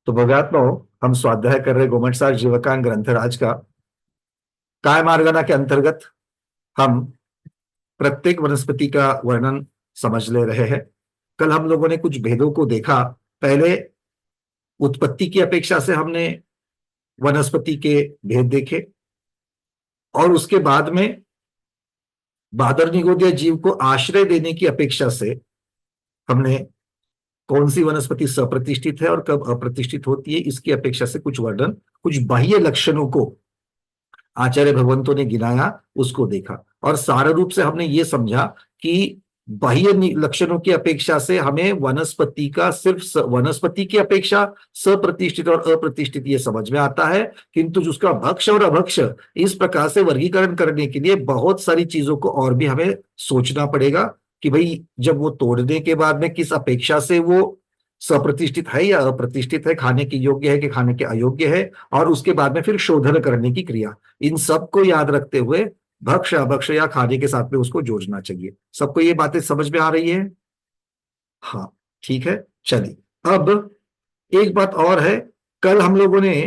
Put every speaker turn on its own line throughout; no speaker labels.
तो भव्यात्मा हम स्वाध्याय कर रहे गोमटसार जीवकान ग्रंथराज का कायमार्गना के अंतर्गत हम प्रत्येक वनस्पति का वर्णन समझ ले रहे हैं। कल हम लोगों ने कुछ भेदों को देखा। पहले उत्पत्ति की अपेक्षा से हमने वनस्पति के भेद देखे और उसके बाद में बादर निगोदिया जीव को आश्रय देने की अपेक्षा से हमने कौन सी वनस्पति सप्रतिष्ठित है और कब अप्रतिष्ठित होती है इसकी अपेक्षा से कुछ वर्णन, कुछ बाह्य लक्षणों को आचार्य भगवंतों ने गिनाया, उसको देखा। और सार रूप से हमने ये समझा कि बाह्य लक्षणों की अपेक्षा से हमें वनस्पति का सिर्फ वनस्पति की अपेक्षा सप्रतिष्ठित और अप्रतिष्ठित ये समझ में आता है, किंतु उसका भक्ष और अभक्ष इस प्रकार से वर्गीकरण करने के लिए बहुत सारी चीजों को और भी हमें सोचना पड़ेगा कि भाई जब वो तोड़ने के बाद में किस अपेक्षा से वो सप्रतिष्ठित है या अप्रतिष्ठित है, खाने के योग्य है कि खाने के अयोग्य है, और उसके बाद में फिर शोधन करने की क्रिया। इन सब को याद रखते हुए भक्ष अभक्ष या खाने के साथ में उसको जोड़ना चाहिए। सबको ये बातें समझ में आ रही है? हाँ, ठीक है। चलिए, अब एक बात और है। कल हम लोगों ने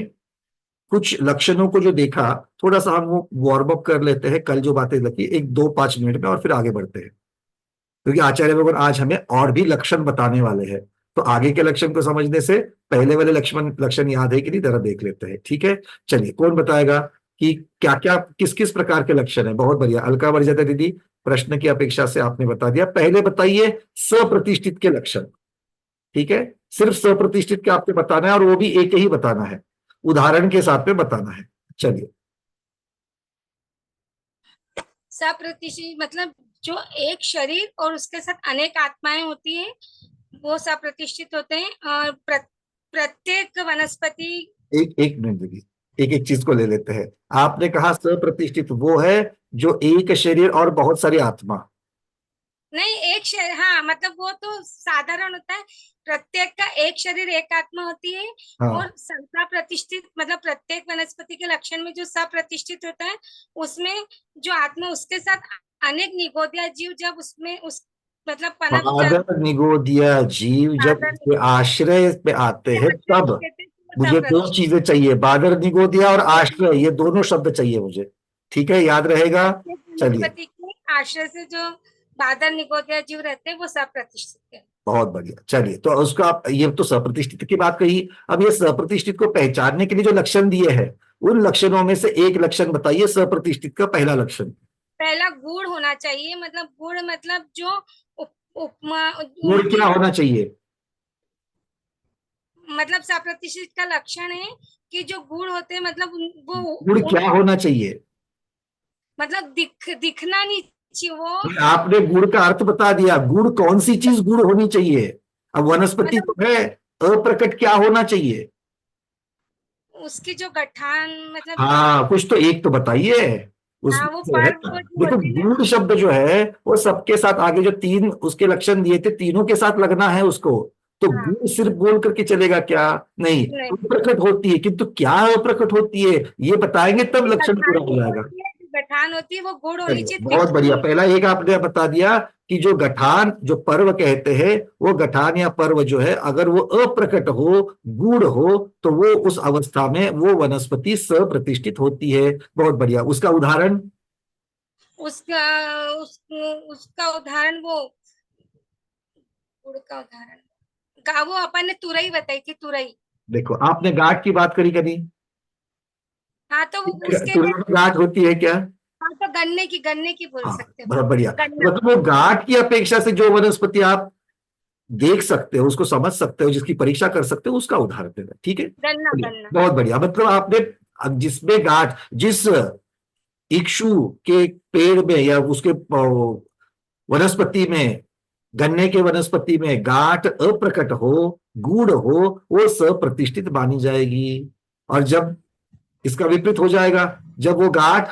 कुछ लक्षणों को जो देखा, थोड़ा सा हम वो वार्म अप कर लेते हैं। कल जो बातें लगी 1-2-5 मिनट में, और फिर आगे बढ़ते हैं, क्योंकि आचार्य भगवान आज हमें और भी लक्षण बताने वाले हैं। तो आगे के लक्षण को समझने से पहले वाले लक्षण याद है कि नहीं, जरा देख लेते हैं। ठीक है, चलिए, कौन बताएगा कि क्या क्या किस किस प्रकार के लक्षण है? बहुत बढ़िया, अलका वर्जता दीदी, प्रश्न की अपेक्षा से आपने बता दिया। पहले बताइए सप्रतिष्ठित के लक्षण। ठीक है, सिर्फ सप्रतिष्ठित के आपको बताना है, और वो भी एक ही बताना है, उदाहरण के साथ में बताना है। चलिए।
सप्रतिष्ठित मतलब जो एक शरीर और उसके साथ अनेक आत्माएं होती है, वो सप्रतिष्ठित होते हैं। और प्रत्येक वनस्पति
एक एक मिनट दीदी, एक एक चीज को ले लेते हैं। आपने कहा सप्रतिष्ठित वो है जो एक शरीर और बहुत सारी आत्मा।
नहीं, एक शरीर, हाँ, मतलब वो तो साधारण होता है। प्रत्येक का एक शरीर एक आत्मा होती है।
हाँ,
और सप्रतिष्ठित मतलब प्रत्येक वनस्पति के लक्षण में जो सप्रतिष्ठित होता है, उसमें जो आत्मा उसके साथ अनेक निगोदिया जीव जब उसमें उस मतलब पनप
बादर निगोदिया जीव जब उसके आश्रय पे आते हैं तब मुझे दो चीजें चाहिए, बादर निगोदिया और आश्रय, ये दोनों शब्द चाहिए मुझे। ठीक है, याद रहेगा। चलिए,
वनस्पति के आश्रय से जो बादर निगोदिया जीव रहते हैं वो सप्रतिष्ठित है।
बहुत बढ़िया। चलिए, तो उसका आप ये तो सप्रतिष्ठित की बात कही। अब ये सप्रतिष्ठित को पहचानने के लिए जो लक्षण दिए हैं, उन लक्षणों में से एक लक्षण बताइए, सप्रतिष्ठित का पहला लक्षण।
पहला गुण होना चाहिए। मतलब गुण मतलब जो उपमा
गुण क्या होना चाहिए?
मतलब सप्रतिष्ठित का लक्षण है कि जो गुण होते हैं मतलब वो
गुण क्या होना चाहिए?
मतलब दिखना नहीं चाहिए वो।
आपने गुण का अर्थ बता दिया, गुण कौन सी चीज गुण होनी चाहिए? अब वनस्पति तो
मतलब
है, अप्रकट क्या होना चाहिए?
उसकी जो गठान मतलब जो,
हाँ, कुछ तो एक तो बताइए
हाँ,
उसमें
वो
से है।
पर्व जो
देखो,
होती है
गुण शब्द जो है वो सबके साथ, आगे जो तीन उसके लक्षण दिए थे तीनों के साथ लगना है उसको। तो
ना। हाँ,
गुण सिर्फ बोल करके चलेगा क्या? नहीं,
नहीं,
अप्रकट होती है, किंतु क्या अप्रकट होती है ये बताएंगे तब
जो
लक्षण पूरा
गठान
हो जाएगा।
होती है, जो गठान होती है वो गुण होनी
चलिए,
चाहिए,
बहुत बढ़िया।
दिखनी।
पहला एक आपने बता दिया कि जो गठान, जो पर्व कहते हैं, वो गठान या पर्व जो है, अगर वो अप्रकट हो, गूढ़ हो, तो वो उस अवस्था में वो वनस्पति सप्रतिष्ठित होती है। बहुत बढ़िया। उसका उदाहरण?
उसका उसका उदाहरण वो गुड़ का उदाहरण वो अपन ने तुरई बताई थी, तुरई।
देखो, आपने गांठ की बात करी कभी?
हाँ, तो वो उसके
तुरई में गांठ होती है क्या?
हाँ, तो गन्ने की बोल
हाँ,
सकते
बहुत बढ़िया।
हैं, गन्ना।
मतलब वो गांठ की अपेक्षा से जो वनस्पति आप देख सकते हो, उसको समझ सकते हो, जिसकी परीक्षा कर सकते हो, उसका उदाहरण देना। ठीक है,
गन्ना,
चलिए,
गन्ना।
बहुत बढ़िया। मतलब आपने जिसमें गांठ, जिस इक्षु के पेड़ में या उसके वनस्पति में, गन्ने के वनस्पति में गांठ अप्रकट हो, गूढ़ हो, वो सप्रतिष्ठित मानी जाएगी। और जब इसका विपरीत हो जाएगा, जब वो गांठ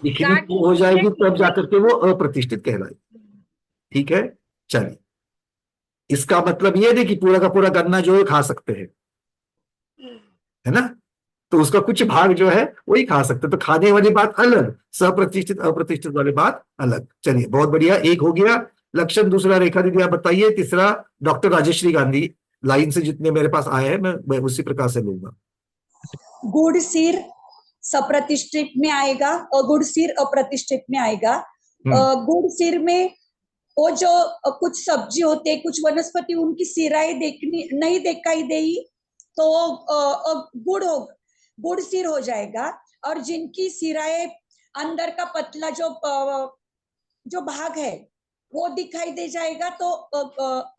दिखनी
गांठ
शुरू हो जाएगी, तब
दिखने
जाकर के वो अप्रतिष्ठित कहलाएगी। ठीक है, चलिए, इसका मतलब ये नहीं कि पूरा का पूरा गन्ना जो है खा सकते हैं, है ना? तो उसका कुछ भाग जो है वही खा सकते, तो खाने वाली बात अलग, सप्रतिष्ठित अप्रतिष्ठित वाली बात अलग। चलिए, बहुत बढ़िया, एक हो गया लक्षण। दूसरा रेखा दीदी आप बताइए। तीसरा डॉक्टर राजेश्री गांधी। लाइन से जितने मेरे पास आए हैं मैं उसी प्रकार से लूंगा।
गुड़ सिर सप्रतिष्ठित में आएगा, अगुड़ सिर अप्रतिष्ठित में आएगा। गुड़ सिर में वो जो कुछ सब्जी होते हैं, कुछ वनस्पति, उनकी सिराएं देखनी नहीं दिखाई देगी तो गुड़ सिर हो जाएगा। और जिनकी सिराएं अंदर का पतला जो भाग है वो दिखाई दे जाएगा तो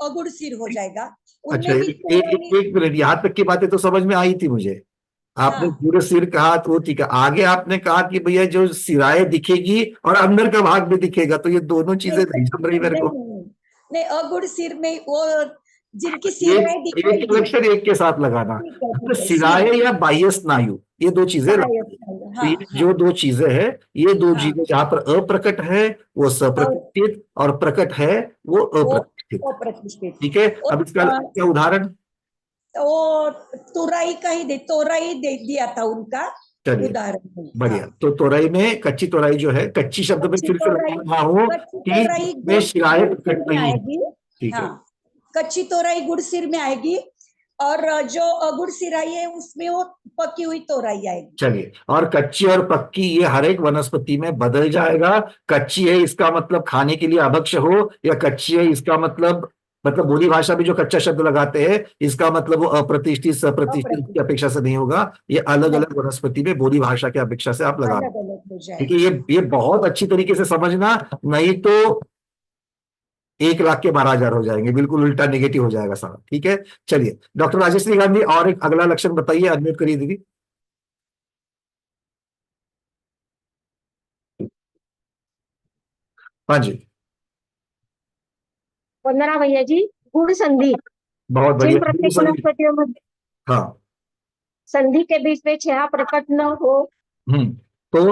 अगुड़ सिर हो जाएगा।
अच्छा, एक मिनट, यहाँ तक की बातें तो समझ में आई थी मुझे। आपने गुड़ सिर कहा तो ठीक है, आगे आपने कहा कि भैया जो सिराएं दिखेगी और अंदर का भाग भी दिखेगा, तो ये दोनों चीजें नहीं समझ रही मेरे को।
नहीं, अगुड़ सिर में वो जिनकी सिराएं दिखेगी,
एक लक्षण एक के साथ लगाना, तो सिराएं या बाह्य स्नायु, ये दो चीजें तो ये जो दो चीजें हैं, ये दो चीजें जहां पर अप्रकट है वो सप्रतिष्ठित और प्रकट है वो अप्रतिष्ठित। ठीक है, अब इसका क्या उदाहरण?
वो तोराई का ही तोराई दे दिया था उनका उदाहरण।
बढ़िया। तो तोराई में कच्ची तोराई जो है, कच्ची शब्द में फिर से लगा हूं कि में शिराएं प्रकट नहीं आएगी। ठीक है,
कच्ची तोराई गुड़ सिर में आएगी और जो अगुड़ सिराई है उसमें वो पकी हुई तोराई आएगी।
चलिए, और कच्ची और पक्की ये हर एक वनस्पति में बदल जाएगा। कच्ची है इसका मतलब खाने के लिए अभक्ष्य हो, या कच्ची है इसका मतलब बोली भाषा में जो कच्चा शब्द लगाते हैं इसका मतलब वो अप्रतिष्ठित सप्रतिष्ठित की अपेक्षा से नहीं होगा। ये अलग अलग वनस्पति में बोली भाषा की अपेक्षा से आप लगा, ठीक है। ये बहुत अच्छी तरीके से समझना, नहीं तो 1,00,000 के 12,000 हो जाएंगे, बिल्कुल उल्टा नेगेटिव हो जाएगा सारा। ठीक है, चलिए डॉक्टर राजेश्री गांधी, और एक अगला लक्षण बताइए, अनम्यूट करिए दीदी। हाँ जी,
वंदना भैया जी। गुड़ संधि,
बहुत बढ़िया।
प्रत्येक वनस्पतियों में
हाँ,
संधि के बीच में छह प्रकट न हो
तो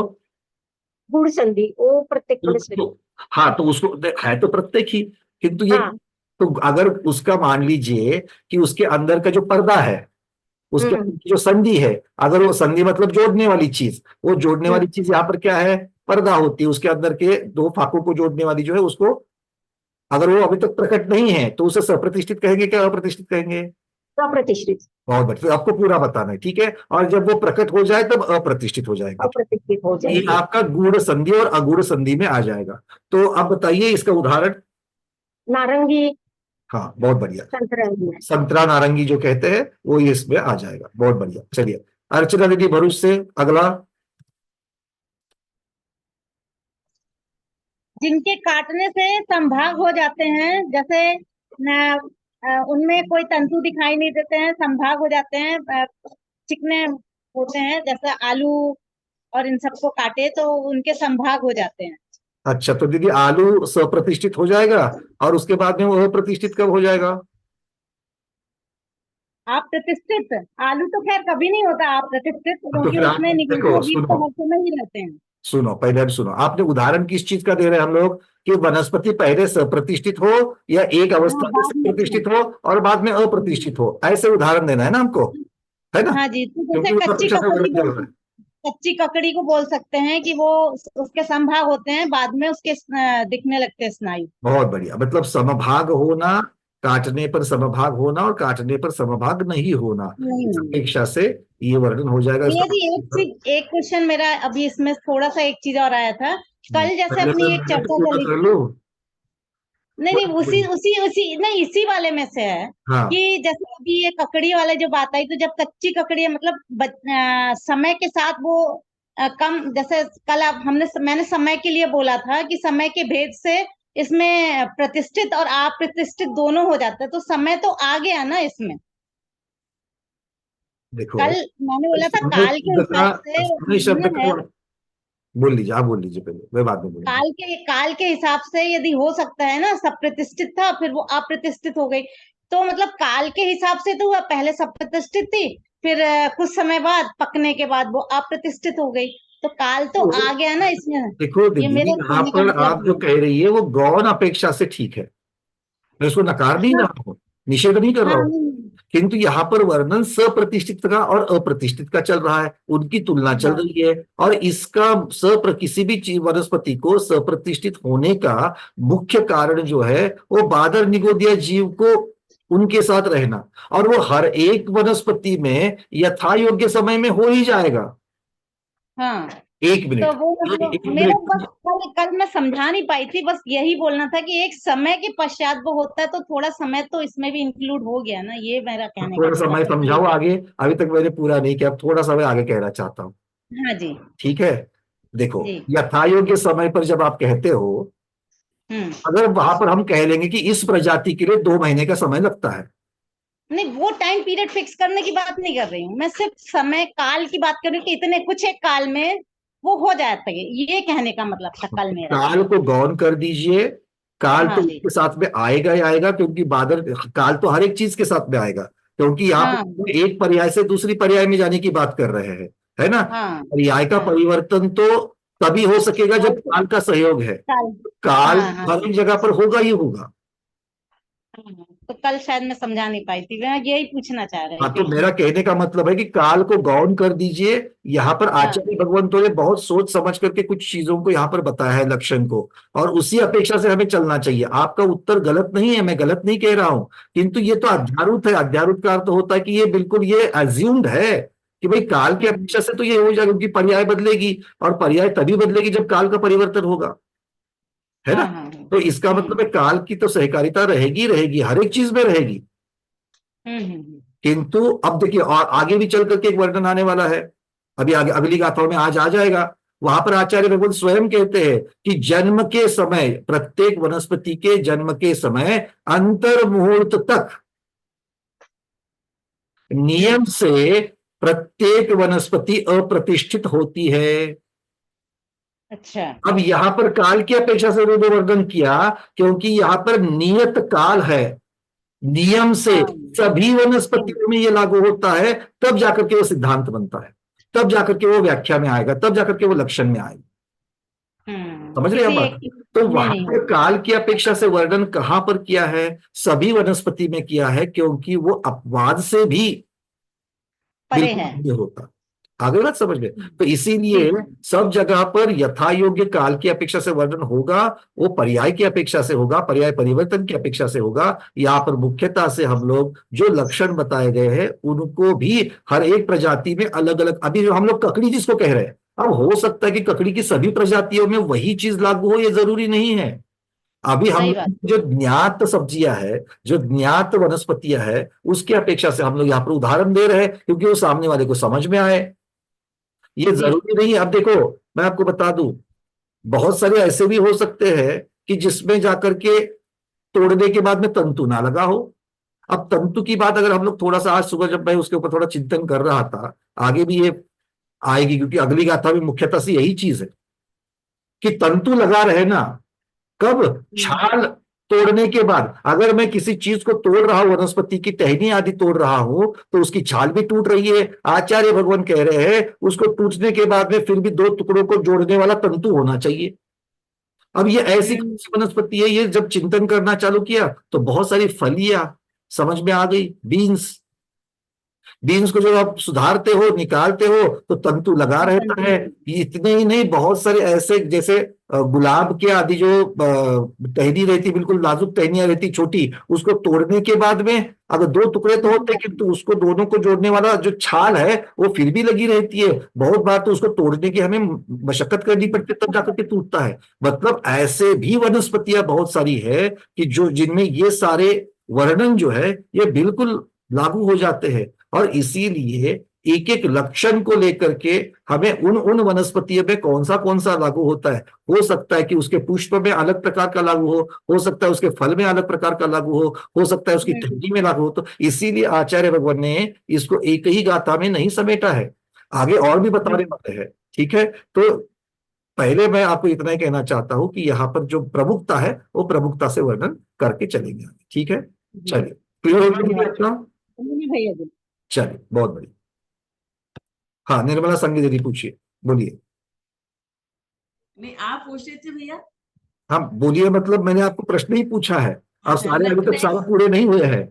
गुड़ संधि वो प्रत्येक वनस्पति।
हाँ, तो उसको है तो प्रत्येक ही, किंतु ये तो अगर उसका मान लीजिए कि उसके अंदर का जो पर्दा है, उसके अंदर जो संधि है, अगर वो संधि मतलब जोड़ने वाली चीज, वो जोड़ने वाली चीज यहाँ पर क्या है, पर्दा होती है। उसके अंदर के दो फाकों को जोड़ने वाली जो है, उसको अगर वो अभी तक प्रकट नहीं है तो उसे सप्रतिष्ठित कहेंगे क्या अप्रतिष्ठित कहेंगे?
अप्रतिष्ठित।
बहुत बढ़िया, आपको पूरा बताना है, ठीक है। और जब वो प्रकट हो जाए तब अप्रतिष्ठित हो जाएगा,
अप्रतिष्ठित हो जाएगा।
ये आपका गुड़ संधि और अगुड़ संधि में आ जाएगा। तो आप बताइए इसका उदाहरण।
नारंगी।
हाँ, बहुत बढ़िया, संतरा नारंगी जो कहते हैं वो ये इसमें आ जाएगा। बहुत बढ़िया। चलिए अर्चना दीदी भरूच से अगला।
जिनके काटने से संभाग हो जाते हैं, जैसे उनमें कोई तंतु दिखाई नहीं देते हैं, संभाग हो जाते हैं, चिकने होते हैं, जैसे आलू और इन सबको काटे तो उनके संभाग हो जाते हैं।
अच्छा, तो दीदी आलू सप्रतिष्ठित हो जाएगा और उसके बाद में वो अप्रतिष्ठित कब हो जाएगा?
आप प्रतिष्ठित। आलू तो खैर कभी नहीं होता आप प्रतिष्ठित, क्योंकि
तो
उसमें निगेटिव तो हर समय ही रहते हैं।
सुनो, पहले अब सुनो, आपने उदाहरण किस चीज का दे रहे हैं हम लोग, कि वनस्पति पहले सप्रतिष्ठित हो या एक अवस्था में सप्रतिष्ठित हो और बाद में अप्रतिष्ठित हो, ऐसे उदाहरण देना है ना हमको, है ना?
हाँ जी, तो जैसे कच्ची ककड़ी को बोल सकते हैं कि वो उसके संभाग होते हैं, बाद में उसके दिखने लगते हैं स्नायु। बहुत
बढ़िया, मतलब समभाग होना, काटने पर समभाग होना और काटने पर समभाग नहीं होना, अपेक्षा से ये वर्णन हो जाएगा।
एक क्वेश्चन मेरा अभी इसमें थोड़ा सा एक चीज और आया था कल, जैसे अपनी एक चर्चा चली, नहीं इसी वाले में से है। हाँ। कि जैसे अभी ये ककड़ी वाले जो बात आई, तो जब कच्ची ककड़ी है, मतलब समय के साथ वो कम, जैसे कल मैंने समय के लिए बोला था कि समय के भेद से इसमें प्रतिष्ठित और अप्रतिष्ठित दोनों हो जाता है, तो समय तो आ गया ना इसमें।
देखो,
कल मैंने बोला था काल के हिसाब से,
बोल लीजिए, आप बोल लीजिए पहले, मैं बाद में बोलूंगा।
काल के हिसाब से यदि हो सकता है ना, सब प्रतिष्ठित था फिर वो अप्रतिष्ठित हो गई, तो मतलब काल के हिसाब से तो वह पहले सब प्रतिष्ठित थी, फिर कुछ समय बाद पकने के बाद वो अप्रतिष्ठित हो गई, तो काल तो आ गया ना इसमें।
देखो दीदी, यहाँ पर आप जो कह रही है वो गौण अपेक्षा से ठीक है, मैं उसको नकार नहीं रहा हूँ, निषेध नहीं कर रहा हूँ, किंतु यहाँ पर वर्णन सप्रतिष्ठित का और अप्रतिष्ठित का चल रहा है, उनकी तुलना चल रही है। और इसका किसी भी वनस्पति को सप्रतिष्ठित होने का मुख्य कारण जो है वो बादर निगोदिया जीव को उनके साथ रहना, और वो हर एक वनस्पति में यथा योग्य समय में हो ही जाएगा।
हाँ,
एक मिनट,
तो वो
एक
मेरा बस
मिनट,
कल मैं समझा नहीं पाई थी, बस यही बोलना था कि एक समय के पश्चात वो होता है, तो थोड़ा समय तो इसमें भी इंक्लूड हो गया ना, ये मेरा कहने का
थोड़ा सा मैं
मतलब है।
समझाऊं आगे, अभी तक मैंने पूरा नहीं किया, अब थोड़ा सा मैं आगे कहना चाहता हूँ।
हाँ जी।
ठीक है, देखो,
जी।
यथा योग्य समय पर जब आप कहते हो,
हम्म।
अगर वहां पर हम कह लेंगे कि इस प्रजाति के लिए 2 महीने का समय लगता है,
नहीं, वो टाइम पीरियड फिक्स करने की बात नहीं कर रही हूँ मैं, सिर्फ समय काल की बात कर रही हूँ कि इतने कुछ एक काल में वो हो जाता है, ये कहने का मतलब था कल मेरा।
काल को गौन कर दीजिए। काल तो
हाँ जी।
उसके साथ में आएगा ही आएगा, क्योंकि बादल, काल तो हर एक चीज के साथ में आएगा, क्योंकि यहाँ
हाँ
पर एक पर्याय से दूसरी पर्याय में जाने की बात कर रहे हैं, है ना।
हाँ
पर्याय का
हाँ।
परिवर्तन तो तभी हो सकेगा जब काल का सहयोग है।
काल।
काल
हाँ हाँ
हर एक जगह पर होगा ही होगा।
हाँ। तो कल शायद मैं समझा नहीं पाई थी, मैं यही पूछना चाह रही
हाँ, तो
थी।
मेरा कहने का मतलब है कि काल को गौण कर दीजिए। यहाँ पर
हाँ
आचार्य भगवंतों ने बहुत सोच समझ करके कुछ चीजों को यहाँ पर बताया है, लक्षण को, और उसी अपेक्षा से हमें चलना चाहिए। आपका उत्तर गलत नहीं है, मैं गलत नहीं कह रहा हूं, किंतु ये तो अध्यारूत है। अध्यारूत का अर्थ होता है कि ये बिल्कुल ये अज्यूम्ड है कि भाई काल की अपेक्षा से तो ये हो जाएगा, क्योंकि पर्याय बदलेगी, और पर्याय तभी बदलेगी जब काल का परिवर्तन होगा, है ना।
हाँ हाँ।
तो इसका मतलब है काल की तो सहकारिता रहेगी रहेगी, हर एक चीज में रहेगी। किंतु अब देखिए, और आगे भी चल करके एक वर्णन आने वाला है, अभी आगे अगली गाथाओं में आज आ जाएगा। वहां पर आचार्य भगवान स्वयं कहते हैं कि जन्म के समय, प्रत्येक वनस्पति के जन्म के समय अंतर मुहूर्त तक नियम से प्रत्येक वनस्पति अप्रतिष्ठित होती है।
अच्छा।
अब यहां पर काल की अपेक्षा से उन्होंने वर्णन किया, क्योंकि यहां पर नियत काल है, नियम से
हाँ।
सभी वनस्पतियों में ये लागू होता है, तब जाकर के वो सिद्धांत बनता है, तब जाकर के वो व्याख्या में आएगा, तब जाकर के वो लक्षण में आएगा। समझ रहे हैं
किसी
आप
एक
बात। तो
में
वहां
नहीं
पर काल की अपेक्षा से वर्णन कहां पर किया है? सभी वनस्पति में किया है, क्योंकि वो अपवाद से भी
परे
बिल्कुल
है।
नहीं होता। आगे बात समझ में। तो इसीलिए
जी।
सब जगह पर यथा योग्य काल की अपेक्षा से वर्णन होगा, वो पर्याय की अपेक्षा से होगा, पर्याय परिवर्तन की अपेक्षा से होगा। यहाँ पर मुख्यतः से हम लोग जो लक्षण बताए गए हैं उनको भी हर एक प्रजाति में अलग अलग, अभी जो हम लोग ककड़ी जिसको कह रहे हैं, अब हो सकता है कि ककड़ी की सभी प्रजातियों में वही चीज लागू हो, ये जरूरी नहीं है। अभी हम
सही बात।
लोग जो ज्ञात सब्जियां है, जो ज्ञात वनस्पतियां है, उसकी अपेक्षा से हम लोग यहाँ पर उदाहरण दे रहे हैं, क्योंकि वो सामने वाले को समझ में आए। ये
जी।
जरूरी नहीं है। अब देखो, मैं आपको बता दूं, बहुत सारे ऐसे भी हो सकते हैं कि जिसमें जाकर के तोड़ने के बाद में तंतु ना लगा हो। अब तंतु की बात अगर हम लोग थोड़ा सा, आज सुबह जब मैं उसके ऊपर थोड़ा चिंतन कर रहा था, आगे भी ये आएगी, क्योंकि अगली गाथा में मुख्यतः से यही चीज है कि तंतु लगा रहे ना, कब? छाल तोड़ने के बाद। अगर मैं किसी चीज को तोड़ रहा हूं, वनस्पति की टहनी आदि तोड़ रहा हूं, तो उसकी छाल भी टूट रही है। आचार्य भगवान कह रहे हैं उसको टूटने के बाद में फिर भी दो टुकड़ों को जोड़ने वाला तंतु होना चाहिए। अब ये ऐसी कौन सी वनस्पति है? ये जब चिंतन करना चालू किया तो बहुत सारी फलियां समझ में आ गई। बीन्स, बीन्स को जब आप सुधारते हो, निकालते हो, तो तंतु लगा रहता है। ये इतने ही नहीं, बहुत सारे ऐसे, जैसे गुलाब के आदि जो टहनी रहती, बिल्कुल नाजुक टहनियां रहती छोटी, उसको तोड़ने के बाद में अगर दो टुकड़े तो होते, किंतु उसको दोनों को जोड़ने वाला जो छाल है वो फिर भी लगी रहती है। बहुत बार तो उसको तोड़ने की हमें मशक्कत करनी पड़ती है, तब जाकर के टूटता है। मतलब ऐसे भी वनस्पतियां बहुत सारी है कि जो, जिनमें ये सारे वर्णन जो है ये बिल्कुल लागू हो जाते हैं। और इसीलिए एक एक लक्षण को लेकर के हमें उन उन वनस्पतियों में कौन सा लागू होता है। हो सकता है कि उसके पुष्प में अलग प्रकार का लागू हो सकता है उसके फल में अलग प्रकार का लागू हो सकता है उसकी ठंडी में लागू हो। तो इसीलिए आचार्य भगवान ने इसको एक ही गाथा में नहीं समेटा है, आगे और भी बताने वाले हैं। ठीक है, तो पहले मैं आपको इतना ही कहना चाहता हूं कि यहाँ पर जो प्रमुखता है वो प्रमुखता से वर्णन करके चलेंगे। ठीक है, चलिए, क्लियर हो गया अपना?
भैया जी।
चलिए, बहुत बढ़िया। हाँ, निर्मला संगी दीदी पूछिए, बोलिए।
नहीं, आप पूछ रहे थे भैया।
हाँ बोलिए, मतलब मैंने आपको प्रश्न ही पूछा है, अब
अच्छा,
सारे अभी तक सारे पूरे नहीं हुए हैं।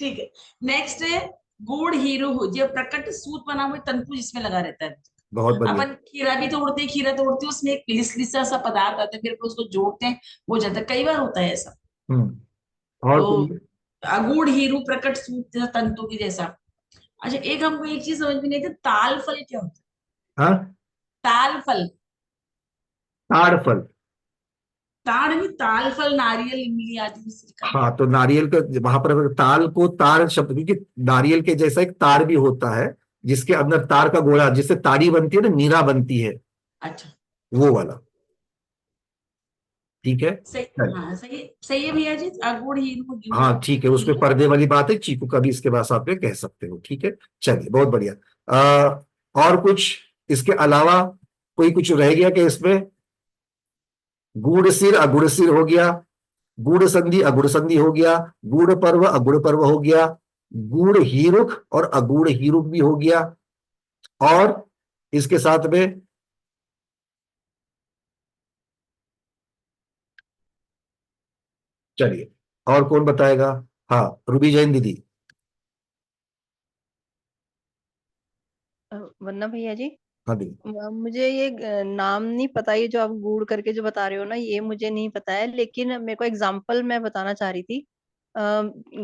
ठीक है। नेक्स्ट है गुड़ हीरो हो, जो प्रकट सूत बना हुआ तंतु जिसमें लगा रहता है।
बहुत बढ़िया।
अपन खीरा भी तोड़ते हैं, खीरा तोड़ते हैं, उसमें एक लिसा सा पदार्थ आता है, फिर उसको जोड़ते हैं, हो जाता है। कई बार होता है ऐसा।
और
तो
बोलिए।
अगूढ़ हीरू प्रकट सूत तंतु की जैसा। अच्छा, एक हमको एक चीज समझ में नहीं आती, ताल फल क्या होता है?
हाँ,
ताल फल।
ताड़ फल।
ताड़ भी, ताल फल, नारियल, इमली आदि में से निकलता
हाँ, तो नारियल का वहां पर अगर ताल को ताड़ शब्द, क्योंकि नारियल के जैसा एक ताड़ भी होता है जिसके अंदर ताड़ का गोला, जिससे ताड़ी बनती है ना, नीरा बनती है,
है। अच्छा,
वो वाला। ठीक है।
सही।
चलिए।
हाँ, सही सही है भैया जी, अगूढ़ हीरू
हाँ ठीक है, उसमें पर्दे वाली बात है, चीकू का भी इसके बाद साथ में कह सकते हो। ठीक है, चलिए, बहुत बढ़िया। और कुछ इसके अलावा कोई कुछ रह गया क्या इसमें? गूढ़ सिर अगुढ़ सिर हो गया, गूढ़ संधि अगुढ़ संधि हो गया, गूढ़ पर्व अगुढ़ पर्व हो गया, गूढ़ हीरुख और अगूढ़ हीरुख भी हो गया। और इसके साथ में चलिए, और कौन बताएगा? हाँ, रूबी जैन दीदी।
वरना भैया जी,
हाँ दीदी।
मुझे ये नाम नहीं पता, ये जो आप गूढ़ करके जो बता रहे हो ना, ये मुझे नहीं पता है, लेकिन मेरे को एग्जांपल मैं बताना चाह रही थी।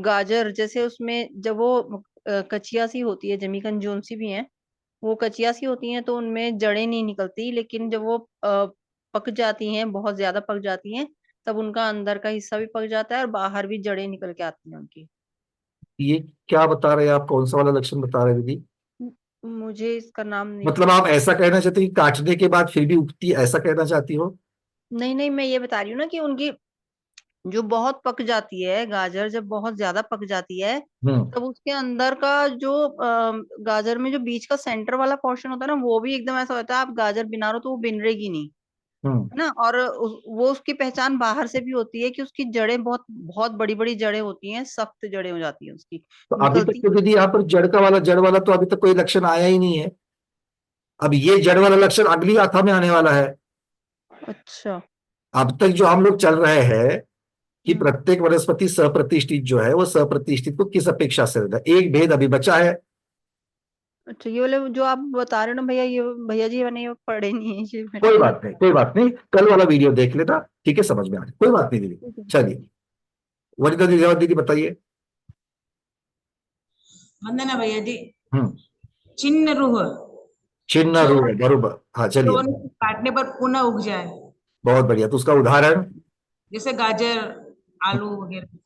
गाजर जैसे, उसमें जब वो कचिया सी होती है, जमीकन जोन सी भी है, वो कचिया सी होती हैं तो उनमें जड़ें नहीं निकलती, लेकिन जब वो पक जाती हैं, बहुत ज्यादा पक जाती हैं, तब उनका अंदर का हिस्सा भी पक जाता है और बाहर भी जड़ें निकल के आती हैं उनकी।
ये क्या बता रहे हैं आप? कौन सा वाला लक्षण बता रहे हैं दीदी?
मुझे इसका नाम नहीं
मतलब
पता।
आप ऐसा कहना चाहते हो कि काटने के बाद फिर भी उगती है, ऐसा कहना चाहती हो?
नहीं नहीं, मैं ये बता रही हूँ ना कि उनकी जो बहुत पक जाती है गाजर, जब बहुत ज्यादा पक जाती है,
हम्म।
तब उसके अंदर का जो गाजर में जो बीच का सेंटर वाला पोर्शन होता है ना, वो भी एकदम ऐसा होता है, आप गाजर बिना रहो तो वो बिनरेगी नहीं,
हम्म।
है ना। और वो उसकी पहचान बाहर से भी होती है कि उसकी जड़ें बहुत बहुत बड़ी बड़ी जड़ें होती हैं, सख्त जड़ें हो जाती हैं उसकी,
तो अभी तक
निकलती।
तो दीदी यहाँ पर जड़ वाला तो अभी तक कोई लक्षण आया ही नहीं है। अब ये जड़ वाला लक्षण अगली गाथा में आने वाला है।
अच्छा।
अब तक जो हम लोग चल रहे हैं कि
हम्म।
प्रत्येक वनस्पति सप्रतिष्ठित जो है, वो सप्रतिष्ठित को किस अपेक्षा से रहता है, एक भेद अभी बचा है।
अच्छा, ये वाले जो आप बता रहे हो ना भैया, ये भैया जी मैंने ये पढ़े नहीं है ये
कोई
मैंने।
बात नहीं, कोई बात नहीं, कल वाला वीडियो देख लेना। ठीक है, समझ में आ गया, कोई बात नहीं दीदी।
ठीक है।
चलिए, वनिता दीदी, दीदी बताइए।
वंदना भैया जी।
हम्म।
चिन्ह रूह,
चिन्ह
जो
रूप, बरोबर। हाँ,
जो
चलिए,
उनको काटने पर पुनः उग जाए,
बहुत बढ़िया। तो उसका उदाहरण?
जैसे गाजर, आलू वगैरह।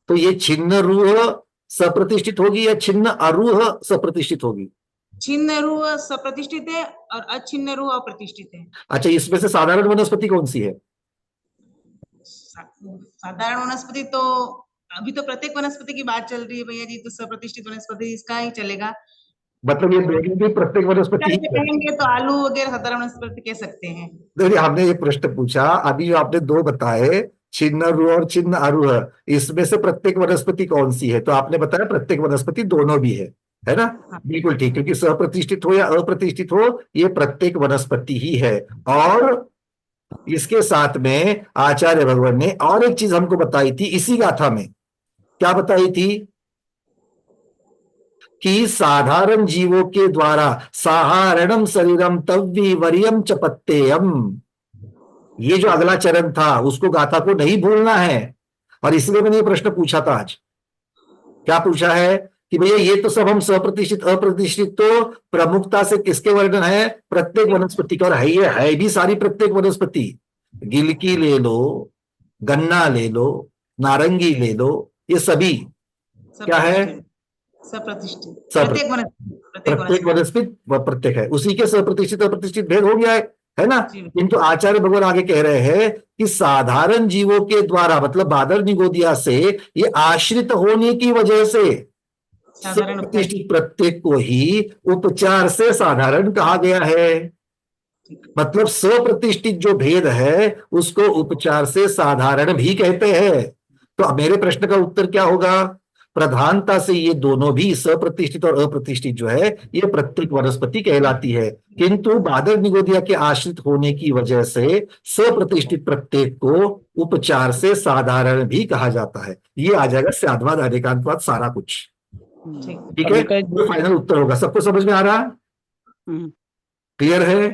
तो ये छिन्न रूह सप्रतिष्ठित होगी या छिन्न अरूह सप्रतिष्ठित होगी?
छिन्न रूह सप्रतिष्ठित है और अच्छिन्न रूह अप्रतिष्ठित है।
अच्छा, इसमें से साधारण वनस्पति कौन सी है?
साधारण वनस्पति तो अभी तो प्रत्येक वनस्पति की बात चल रही है भैया जी, तो सप्रतिष्ठित वनस्पति इसका ही चलेगा।
मतलब ये दोनों भी प्रत्येक वनस्पति ही है?
कहेंगे तो आलू वगैरह साधारण वनस्पति कह सकते हैं।
देखिए, हमने ये प्रश्न पूछा, अभी जो आपने दो बताए, छिन्न रूह और छिन्न अरूह, इसमें से प्रत्येक वनस्पति कौन सी है? तो आपने बताया प्रत्येक वनस्पति दोनों भी है ना?
हाँ।
बिल्कुल ठीक, क्योंकि सप्रतिष्ठित हो या अप्रतिष्ठित हो, ये प्रत्येक वनस्पति ही है। और इसके साथ में आचार्य भगवान ने और एक चीज हमको बताई थी इसी गाथा में। क्या बताई थी? कि साधारण जीवों के द्वारा साहारणम शरीरम तव्वी वरियम च पत्तेयम, ये जो अगला चरण था, उसको गाथा को नहीं भूलना है। और इसलिए मैंने ये प्रश्न पूछा था आज। क्या पूछा है? कि भैया ये तो सब हम सप्रतिष्ठित अप्रतिष्ठित तो प्रमुखता से किसके वर्णन है? प्रत्येक वनस्पति का। और है, ये है भी सारी प्रत्येक वनस्पति। गिलकी ले लो, गन्ना ले लो, नारंगी ले लो, ये सभी क्या है?
सप्रतिष्ठित।
सप्रतिष्ठित।
प्रत्येक
प्रत्येक
वनस्पति।
वनस्पति व प्रत्येक है, उसी के सप्रतिष्ठित अप्रतिष्ठित भेद हो गया है ना?
जी।
किंतु आचार्य भगवान आगे कह रहे हैं कि साधारण जीवों के द्वारा, मतलब बादर निगोदिया से, ये आश्रित होने की वजह से
साधारण
सप्रतिष्ठित प्रत्येक को ही उपचार से साधारण कहा गया है। मतलब सप्रतिष्ठित जो भेद है उसको उपचार से साधारण भी कहते हैं। तो अब मेरे प्रश्न का उत्तर क्या होगा? प्रधानता से ये दोनों भी, सप्रतिष्ठित और अप्रतिष्ठित जो है, ये प्रत्येक वनस्पति कहलाती है। किंतु बादर निगोदिया के आश्रित होने की वजह से सप्रतिष्ठित प्रत्येक को उपचार से साधारण भी कहा जाता है। ये आ जाएगा स्याद्वाद, अनेकांतवाद, सारा कुछ। ठीक है, तो फाइनल उत्तर होगा। सबको समझ में आ रहा है? क्लियर है?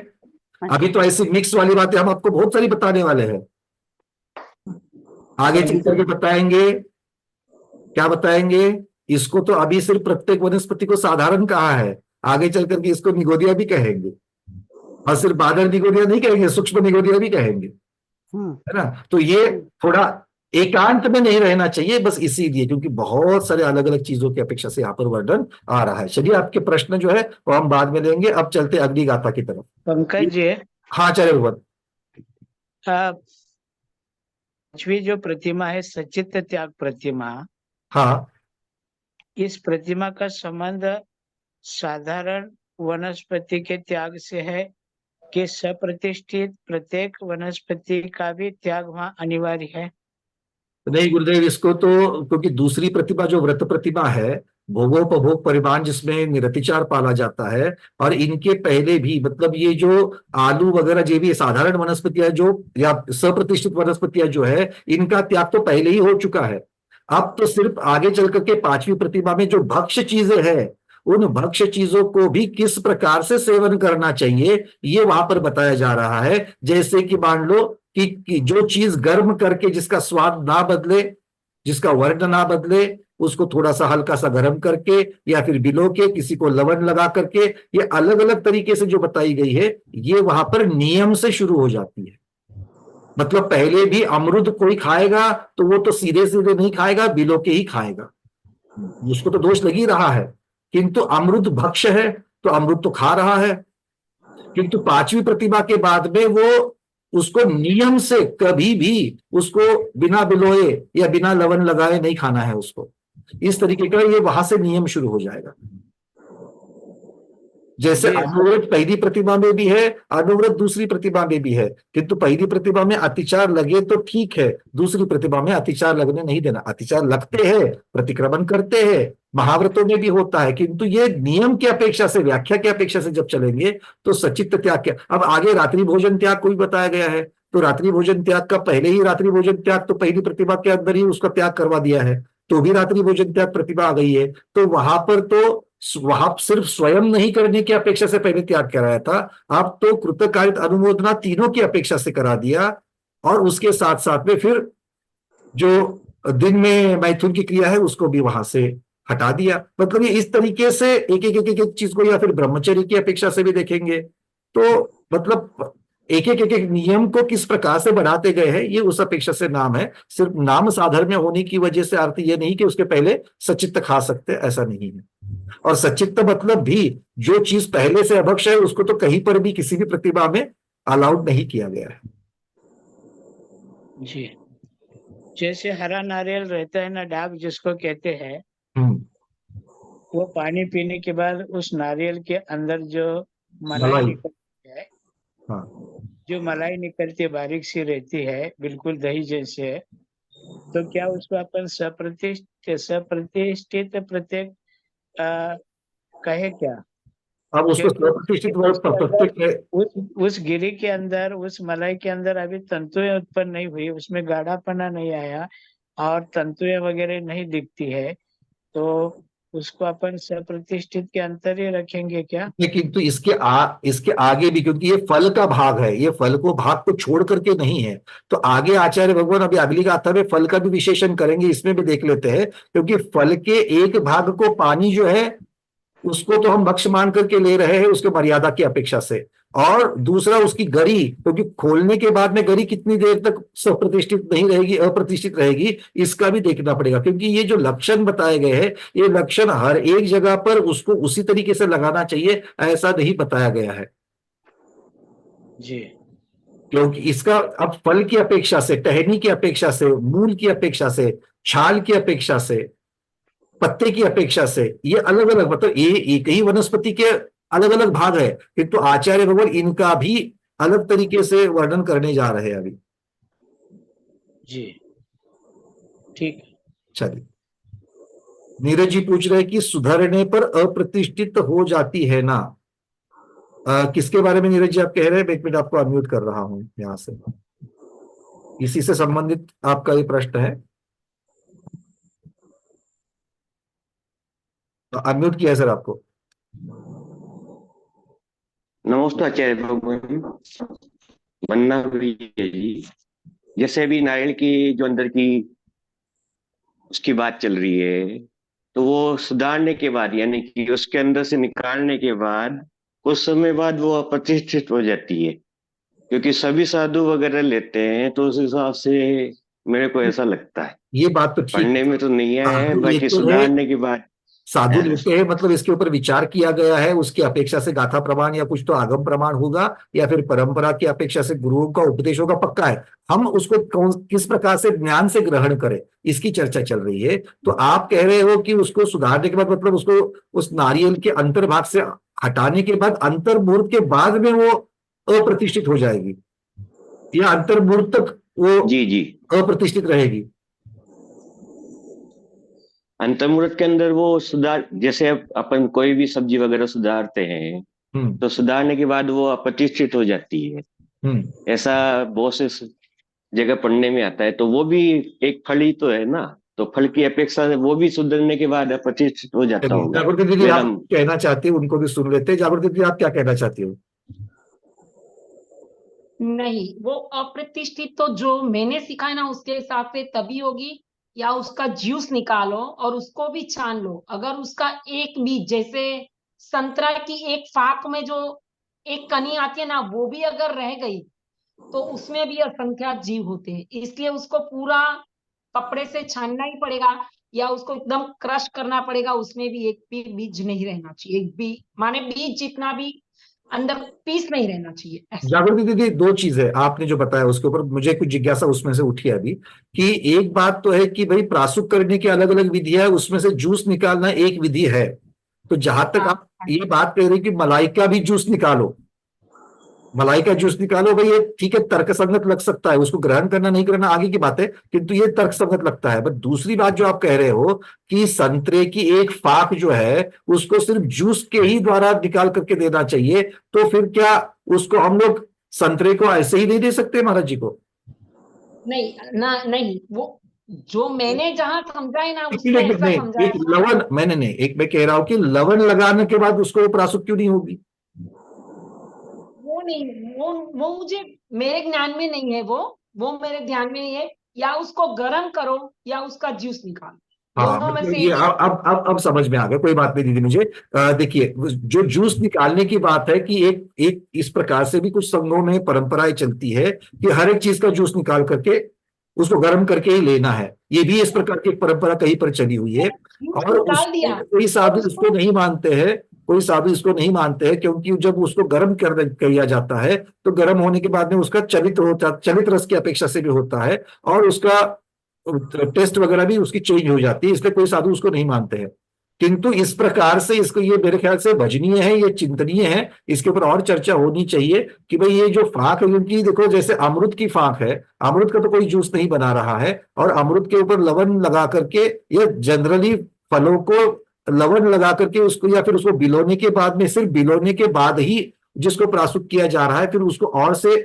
अभी तो ऐसी मिक्स वाली बातें हम आपको बहुत सारी बताने वाले हैं, आगे चल करके बताएंगे। क्या बताएंगे? इसको तो अभी सिर्फ प्रत्येक वनस्पति को साधारण कहा है, आगे चल करके इसको निगोदिया भी कहेंगे, और सिर्फ बादल निगोदिया नहीं कहेंगे, सूक्ष्म निगोदिया भी कहेंगे, है ना। तो ये थोड़ा एकांत में नहीं रहना चाहिए, बस इसीलिए, क्योंकि बहुत सारे अलग अलग चीजों की अपेक्षा से यहाँ पर वर्णन आ रहा है। चलिए, आपके प्रश्न जो है वो हम बाद में लेंगे, अब चलते अगली गाथा की तरफ।
पंकज जी,
हाँ चले भगवत।
पांचवी जो प्रतिमा है सचित त्याग प्रतिमा,
हाँ,
इस प्रतिमा का संबंध साधारण वनस्पति के त्याग से है कि सप्रतिष्ठित प्रत्येक वनस्पति का भी त्याग वहाँ अनिवार्य है?
नहीं गुरुदेव, इसको तो, क्योंकि दूसरी प्रतिमा जो व्रत प्रतिमा है, भोगोपभोग परिमाण जिसमें निरतिचार पाला जाता है, और इनके पहले भी, मतलब ये जो आलू वगैरह जो भी साधारण वनस्पतियां जो, या सप्रतिष्ठित वनस्पतियां जो है, इनका त्याग तो पहले ही हो चुका है। अब तो सिर्फ आगे चल करके पांचवी प्रतिमा में जो भक्ष्य चीजें हैं, उन भक्ष्य चीजों को भी किस प्रकार से सेवन करना चाहिए, ये वहां पर बताया जा रहा है। जैसे कि मान लो कि जो चीज गर्म करके जिसका स्वाद ना बदले, जिसका वर्ण ना बदले, उसको थोड़ा सा हल्का सा गर्म करके या फिर भिगो के, किसी को लवण लगा करके, ये अलग अलग तरीके से जो बताई गई है, ये वहां पर नियम से शुरू हो जाती है। मतलब पहले भी अमरुद कोई खाएगा तो वो तो सीधे सीधे नहीं खाएगा, भिगो के ही खाएगा, उसको तो दोष लग ही रहा है। किंतु अमरुद भक्ष्य है तो अमरुद तो खा रहा है, किंतु पांचवी प्रतिमा के बाद में वो उसको नियम से कभी भी उसको बिना बिलोए या बिना लवण लगाए नहीं खाना है उसको। इस तरीके का ये वहां से नियम शुरू हो जाएगा। जैसे अनुव्रत पहली प्रतिमा में भी है, अनुव्रत दूसरी प्रतिमा में भी है, किंतु पहली प्रतिमा में अतिचार लगे तो ठीक है, दूसरी प्रतिमा में अतिचार लगने नहीं देना। अतिचार लगते हैं, प्रतिक्रमण करते हैं, महाव्रतों में भी होता है, किंतु ये नियम की अपेक्षा से, व्याख्या की अपेक्षा से जब चलेंगे तो सचित्त त्याग क्या। अब आगे रात्रि भोजन त्याग को भी बताया गया है, तो रात्रि भोजन त्याग का पहले ही रात्रि भोजन त्याग तो पहली प्रतिमा के अंदर ही उसका त्याग करवा दिया है, तो भी रात्रि भोजन त्याग प्रतिमा आ गई है। तो वहां पर तो वहां सिर्फ स्वयं नहीं करने की अपेक्षा से पहले त्याग कराया था, अब तो कृतकारित अनुमोदना तीनों की अपेक्षा से करा दिया, और उसके साथ साथ में फिर जो दिन में मैथुन की क्रिया है उसको भी वहां से हटा दिया। मतलब ये इस तरीके से एक एक एक एक चीज को, या फिर ब्रह्मचर्य की अपेक्षा से भी देखेंगे तो मतलब एक एक नियम को किस प्रकार से बढ़ाते गए हैं, ये उस अपेक्षा से नाम है। सिर्फ नाम साधर्म्य होने की वजह से अर्थ ये नहीं कि उसके पहले सचित्त खा सकते, ऐसा नहीं है। और सचित्त मतलब भी जो चीज पहले से अभक्ष्य है उसको तो कहीं पर भी किसी भी प्रतिभा में अलाउड नहीं किया गया है
जी। जैसे हरा नारियल रहता है ना, डाब जिसको कहते हैं, वो पानी पीने के बाद उस नारियल के अंदर जो मलाई निकलती है,
हाँ,
जो मलाई निकलती है बारीक सी रहती है, बिल्कुल दही जैसे, तो क्या उसको अपन सप्रतिष्ठित प्रत्येक कहे क्या?
अब उसको प्रतिष्ठित
उस गिरी के अंदर, उस मलाई के अंदर अभी तंतुएं उत्पन्न नहीं हुई, उसमें गाढ़ापना नहीं आया और तंतुएं वगैरह नहीं दिखती है, तो उसको अपन सप्रतिष्ठित के अंतर ही रखेंगे क्या?
लेकिन तो इसके आगे भी, क्योंकि ये फल का भाग है, ये फल को भाग को छोड़ करके नहीं है, तो आगे आचार्य भगवान अभी अगली गाथा में फल का भी विशेषण करेंगे, इसमें भी देख लेते हैं। क्योंकि फल के एक भाग को पानी जो है उसको तो हम भक्ष्य मान करके ले रहे हैं उसके मर्यादा की अपेक्षा से, और दूसरा उसकी गरी, क्योंकि खोलने के बाद में गरी कितनी देर तक सप्रतिष्ठित नहीं रहेगी, अप्रतिष्ठित रहेगी, इसका भी देखना पड़ेगा। क्योंकि ये जो लक्षण बताए गए हैं, ये लक्षण हर एक जगह पर उसको उसी तरीके से लगाना चाहिए, ऐसा नहीं बताया गया है
जी।
क्योंकि इसका अब फल की अपेक्षा से, टहनी की अपेक्षा से, मूल की अपेक्षा से, छाल की अपेक्षा से, पत्ते की अपेक्षा से, ये अलग अलग, मतलब ये एक ही वनस्पति के अलग अलग भाग है, किंतु आचार्य भगवान इनका भी अलग तरीके से वर्णन करने जा रहे हैं अभी।
जी ठीक।
चलिए, नीरज जी पूछ रहे हैं कि सुधरने पर अप्रतिष्ठित हो जाती है ना, किसके बारे में नीरज जी आप कह रहे हैं? एक मिनट, आपको अनम्यूट कर रहा हूं यहां से, इसी से संबंधित आपका ये प्रश्न है, तो अनम्यूट किया है सर आपको।
नमस्ते आचार्य भगवान, बनना भी है जी। जैसे अभी नारियल की जो अंदर की उसकी बात चल रही है, तो वो सुधारने के बाद यानी कि उसके अंदर से निकालने के बाद कुछ समय बाद वो अप्रतिष्ठित हो जाती है, क्योंकि सभी साधु वगैरह लेते हैं, तो उस हिसाब से मेरे को ऐसा लगता है।
ये बात तो ठीक
पढ़ने में तो नहीं आया है,
साधु
बाकी
लेते हैं,
सुधारने के बाद
साधु लेते हैं, मतलब इसके ऊपर विचार किया गया है, उसकी अपेक्षा से गाथा प्रमाण या कुछ तो आगम प्रमाण होगा, या फिर परंपरा की अपेक्षा से गुरुओं का उपदेश होगा, पक्का है। हम उसको किस प्रकार से ज्ञान से ग्रहण करें, इसकी चर्चा चल रही है। तो आप कह रहे हो कि उसको सुधारने के बाद, मतलब उसको उस नारियल के अंतर्भाग से हटाने के बाद अंतर्मूर्त के बाद में वो अप्रतिष्ठित हो जाएगी, या अंतर्मूर्त तक वो
जी जी
अप्रतिष्ठित रहेगी?
अंतर्मुहूर्त के अंदर वो सुधार, जैसे अपन कोई भी सब्जी वगैरह सुधारते हैं, तो सुधारने के बाद वो अप्रतिष्ठित हो जाती है। ऐसा बहुत से जगह पढ़ने में आता है। तो वो भी एक फल ही तो है ना, तो फल की अपेक्षा से वो भी सुधरने के बाद अप्रतिष्ठित हो जाता होगा।
जागृति दीदी, आप कहना चाहती हो, उनको भी सुन लेते हैं। जागृति दीदी, आप क्या कहना चाहती हो?
नहीं, वो अप्रतिष्ठित तो जो मैंने सीखा है ना उसके हिसाब से तभी होगी, या उसका जूस निकालो और उसको भी छान लो। अगर उसका एक बीज, जैसे संतरा की एक फाक में जो एक कनी आती है ना, वो भी अगर रह गई तो उसमें भी असंख्यात जीव होते हैं। इसलिए उसको पूरा कपड़े से छानना ही पड़ेगा, या उसको एकदम क्रश करना पड़ेगा। उसमें भी एक भी बीज नहीं रहना चाहिए, एक भी माने बीज जितना भी अंदर पीस नहीं रहना चाहिए।
जागृति दीदी, दो चीजें आपने जो बताया उसके ऊपर मुझे कुछ जिज्ञासा उसमें से उठी है अभी, कि एक बात तो है कि भाई प्रासुक करने की अलग अलग विधियां है, उसमें से जूस निकालना एक विधि है। तो जहां तक आप ये बात कह रहे कि मलाई का भी जूस निकालो, मलाई का जूस निकालो, भाई ये ठीक है, तर्कसंगत लग सकता है, उसको ग्रहण करना नहीं करना आगे की बात है, किंतु ये तर्कसंगत लगता है। बट दूसरी बात जो आप कह रहे हो कि संतरे की एक फाक जो है उसको सिर्फ जूस के ही द्वारा निकाल करके देना चाहिए, तो फिर क्या उसको हम लोग संतरे को ऐसे ही नहीं दे सकते महाराज जी को?
नहीं ना, नहीं, वो जो मैंने जहां समझा है ना उसमें
नहीं,
ऐसा समझा
एक
है।
लवण, मैंने नहीं, एक मैं कह रहा हूं कि लवण लगाने के बाद उसको प्रासुक क्यों नहीं होगी?
वो नहीं, वो मुझे, मेरे ज्ञान में नहीं है, वो मेरे ध्यान में नहीं है। या उसको गर्म करो या उसका जूस निकालो,
हाँ,
दोनों में
मतलब
से
ये
एक।
अब समझ में आ गया, कोई बात नहीं दीदी। मुझे देखिए, जो जूस निकालने की बात है कि एक एक इस प्रकार से भी कुछ संघों में परंपराएं चलती है कि हर एक चीज का जूस निकाल करके उसको गर्म करके ही लेना है। ये भी इस प्रकार की एक परंपरा कहीं पर चली हुई है,
जूस
और
निकाल दिया
कोई साधु
और
इसको नहीं मानते हैं, कोई साधु इसको नहीं मानते हैं, क्योंकि जब उसको गर्म कर किया जाता है तो गर्म होने के बाद में उसका चलित रस की अपेक्षा से भी होता है, और उसका टेस्ट वगैरह भी उसकी चेंज हो जाती है, इसलिए कोई साधु उसको नहीं मानते हैं। किंतु इस प्रकार से इसको, ये मेरे ख्याल से भजनीय है, ये चिंतनीय है, इसके ऊपर और चर्चा होनी चाहिए कि भाई ये जो फाक है, क्योंकि देखो जैसे अमृत की फाक है, अमृत का तो कोई जूस नहीं बना रहा है, और अमृत के ऊपर लवण लगा करके, ये जनरली फलों को लवण लगा करके उसको, या फिर उसको भिगोने के बाद में, सिर्फ भिगोने के बाद ही जिसको प्रासुक किया जा रहा है, फिर उसको और से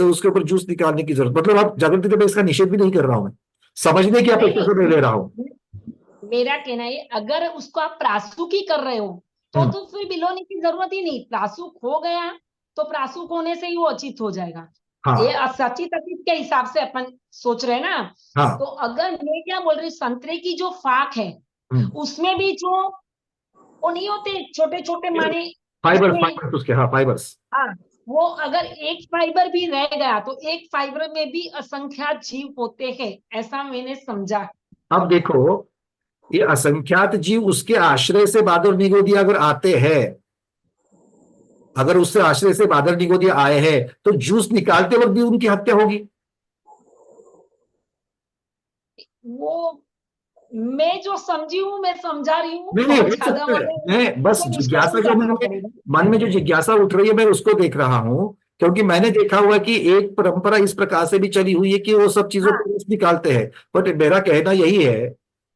उसके ऊपर जूस निकालने की जरूरत, मतलब आप जागृति में इसका निषेध भी नहीं कर रहा हूं, मैं समझने की अपेक्षा से मैं ले रहा हूं।
मेरा कहना है, अगर उसको आप प्रासुक ही कर रहे हो तो फिर भिगोने की जरूरत ही नहीं। प्रासुक हो गया तो प्रासुक होने से ही वो अचित हो जाएगा।
हाँ।
ये असचित अचित के हिसाब से अपन सोच रहे हैं ना।
हाँ।
तो अगर मैं क्या बोल रही हूँ, संतरे की जो फाक है उसमें भी जो वो नहीं होते छोटे छोटे माने
फाइबर उसके, हाँ फाइबर्स,
हाँ, वो अगर एक फाइबर भी रह गया तो एक फाइबर में भी असंख्यात जीव होते हैं, ऐसा मैंने समझा।
अब देखो, ये असंख्यात जीव उसके आश्रय से बादल निगोदिया अगर आते हैं, अगर उससे आश्रय से बादल निगोदिया आए हैं, तो जूस निकालते वक्त भी उनकी हत्या होगी।
वो मैं जो समझी हूँ, मैं समझा रही हूँ।
नहीं, हो सकता है, मैं बस जिज्ञासा जो मन में जो जिज्ञासा उठ रही है, मैं उसको देख रहा हूँ, क्योंकि मैंने देखा हुआ कि एक परंपरा इस प्रकार से भी चली हुई है कि वो सब चीजों को निकालते हैं। बट मेरा कहना यही है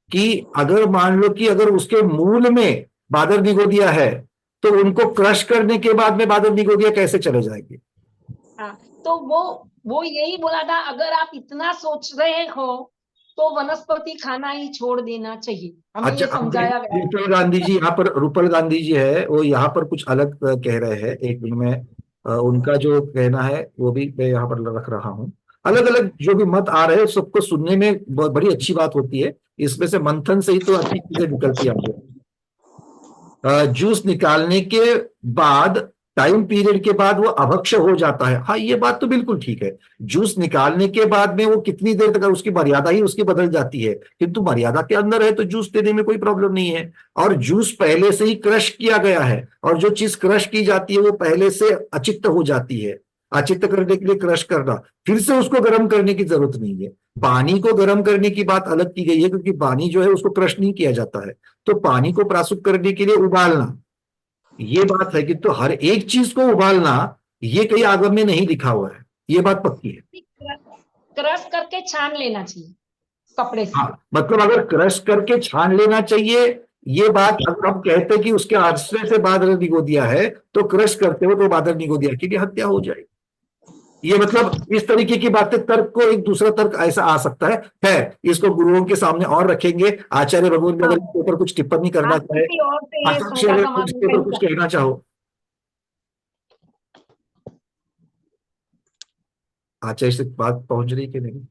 कि अगर मान लो कि अगर उसके मूल में बादल निगोदिया है, तो उनको क्रश करने के बाद में बादल निगोदिया कैसे चले जाएंगे?
तो वो यही बोला था, अगर आप इतना सोच रहे हो तो वनस्पति खाना ही छोड़ देना चाहिए, हमें ये समझाया गया।
रूपल गांधी जी यहाँ पर, रूपल गांधी जी है, वो यहाँ पर कुछ अलग कह रहे हैं। एक दिन में उनका जो कहना है वो भी मैं यहाँ पर रख रहा हूँ। अलग अलग जो भी मत आ रहे हैं सबको सुनने में बहुत बड़ी अच्छी बात होती है, इसमें से मंथन से ही तो अच्छी चीजें निकलती आगे। जूस निकालने के बाद टाइम पीरियड के बाद वो अभक्ष्य हो जाता है, हाँ ये बात तो बिल्कुल ठीक है। जूस निकालने के बाद में वो कितनी देर तक, उसकी मर्यादा ही उसकी बदल जाती है, किंतु मर्यादा के अंदर है तो जूस देने में कोई प्रॉब्लम नहीं है। और जूस पहले से ही क्रश किया गया है, और जो चीज क्रश की जाती है वो पहले से अचित्त हो जाती है। अचित्त करने के लिए क्रश करना, फिर से उसको गर्म करने की जरूरत नहीं है। पानी को गर्म करने की बात अलग की गई है, क्योंकि पानी जो है उसको क्रश नहीं किया जाता है। तो पानी को प्रासुक करने के लिए उबालना, ये बात है कि तो हर एक चीज को उबालना ये कहीं आगम में नहीं लिखा हुआ है, ये बात पक्की है।
क्रश करके छान लेना चाहिए कपड़े से।
हाँ, मतलब अगर क्रश करके छान लेना चाहिए, ये बात अगर हम कहते हैं कि उसके आश्रय से बादल निगोदिया है, तो क्रश करते हो तो बादल निगोदिया की भी हत्या हो जाएगी। ये मतलब इस तरीके की बातें, तर्क को एक दूसरा तर्क ऐसा आ सकता है। खैर इसको गुरुओं के सामने और रखेंगे। आचार्य भगवान अगर इसके ऊपर कुछ टिप्पणी करना चाहे, इसके ऊपर कुछ कहना चाहो आचार्य से बात पहुंच रही कि नहीं?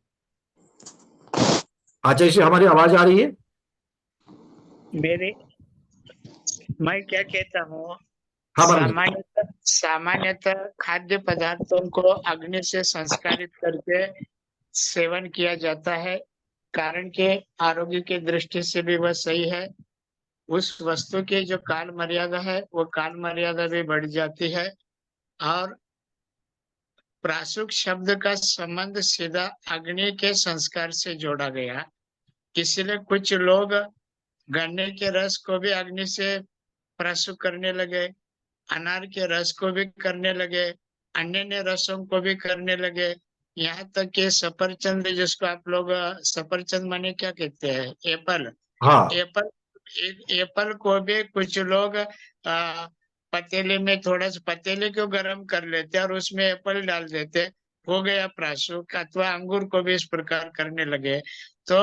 आचार्य से हमारी आवाज आ रही है?
मैं क्या कहता हूँ,
हाँ,
सामान्यतः खाद्य पदार्थों को अग्नि से संस्कारित करके सेवन किया जाता है, कारण के आरोग्य की दृष्टि से भी वह सही है। उस वस्तु की जो काल मर्यादा है वो काल मर्यादा भी बढ़ जाती है। और प्रासुक शब्द का संबंध सीधा अग्नि के संस्कार से जोड़ा गया, इसलिए कुछ लोग गन्ने के रस को भी अग्नि से प्रासुक करने लगे, अनार के रस को भी करने लगे, अन्य रसों को भी करने लगे, यहाँ तक कि सफरचंद, जिसको आप लोग सफरचंद माने क्या कहते हैं, एप्पल।
हाँ।
एप्पल को भी कुछ लोग पतीले में थोड़ा सा पतीले को गर्म कर लेते और उसमें एप्पल डाल देते, हो गया प्रासुक। अथवा अंगूर को भी इस प्रकार करने लगे। तो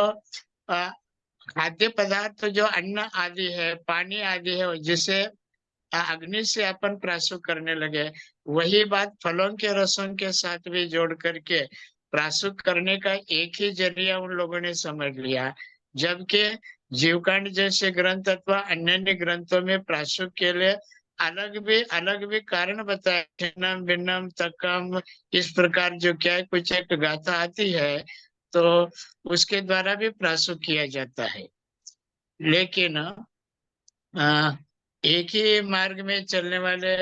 खाद्य पदार्थ जो अन्न आदि है, पानी आदि है, जिसे अग्नि से अपन प्रासुक करने लगे, वही बात फलों के रसों के साथ भी जोड़ करके प्रासुक करने का एक ही जरिया उन लोगों ने समझ लिया। जबकि जीवकांड जैसे ग्रंथ अथवा अन्य ग्रंथों में प्रासुक के लिए अलग भी कारण बताए, छिन्नम भिन्नम तक्कम, इस प्रकार जो क्या है, कुछ एक गाथा आती है तो उसके द्वारा भी प्रासुक किया जाता है। लेकिन एक ही मार्ग में चलने वाले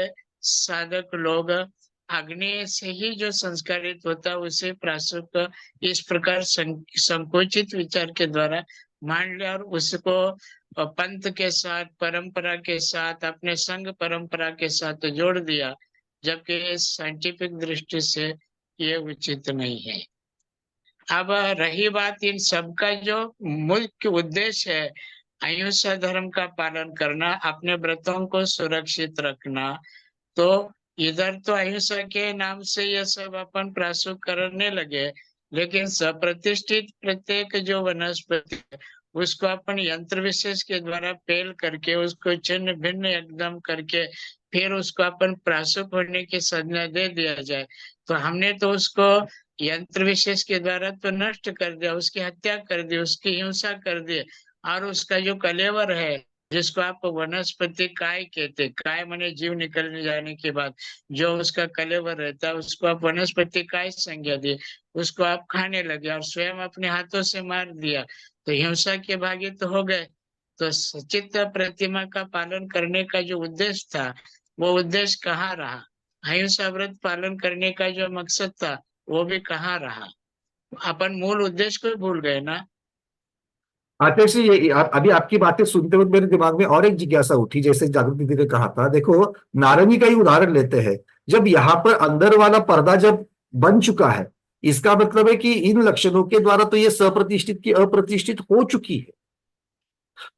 साधक लोग अग्नि से ही जो संस्कारित होता है उसे प्रासुक इस प्रकार संकोचित विचार के द्वारा मान लिया और उसको पंथ के साथ, परंपरा के साथ, अपने संघ परंपरा के साथ जोड़ दिया, जबकि साइंटिफिक दृष्टि से ये उचित नहीं है। अब रही बात इन सब का जो मुख्य उद्देश्य है, अहिंसा धर्म का पालन करना, अपने व्रतों को सुरक्षित रखना, तो इधर तो अहिंसा के नाम से ये सब अपन प्रासुक करने लगे, लेकिन सप्रतिष्ठित प्रत्येक जो वनस्पति है उसको अपन यंत्र विशेष के द्वारा पेल करके उसको छिन्न भिन्न एकदम करके फिर उसको अपन प्रासुक होने की संज्ञा दे दिया जाए, तो हमने तो उसको यंत्र विशेष के द्वारा तो नष्ट कर दिया, उसकी हत्या कर दी, उसकी हिंसा कर दी। और उसका जो कलेवर है, जिसको आप वनस्पति काय कहते, काय माने जीव निकलने जाने के बाद जो उसका कलेवर रहता है उसको आप वनस्पति काय संज्ञा दिए, उसको आप खाने लगे और स्वयं अपने हाथों से मार दिया, तो हिंसा के भागी तो हो गए। तो सचित प्रतिमा का पालन करने का जो उद्देश्य था वो उद्देश्य कहाँ रहा? अहिंसा व्रत पालन करने का जो मकसद था वो भी कहाँ रहा? अपन मूल उद्देश्य को भूल गए ना।
आतिश जी, ये अभी आपकी बातें सुनते वक्त मेरे दिमाग में और एक जिज्ञासा उठी, जैसे जागृति दीदी ने कहा था। देखो नारंगी का ही उदाहरण लेते हैं, जब यहाँ पर अंदर वाला पर्दा जब बन चुका है, इसका मतलब है कि इन लक्षणों के द्वारा तो ये सप्रतिष्ठित की अप्रतिष्ठित हो चुकी है,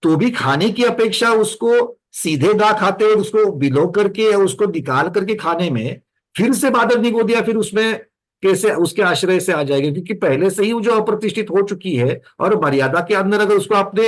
तो भी खाने की अपेक्षा उसको सीधे ना खाते और उसको बिलो करके या उसको निकाल करके खाने में फिर से बादल निगोदिया फिर उसमें कैसे उसके आश्रय से आ जाएगी? क्योंकि पहले से ही वो जो अप्रतिष्ठित हो चुकी है और मर्यादा के अंदर अगर उसको आपने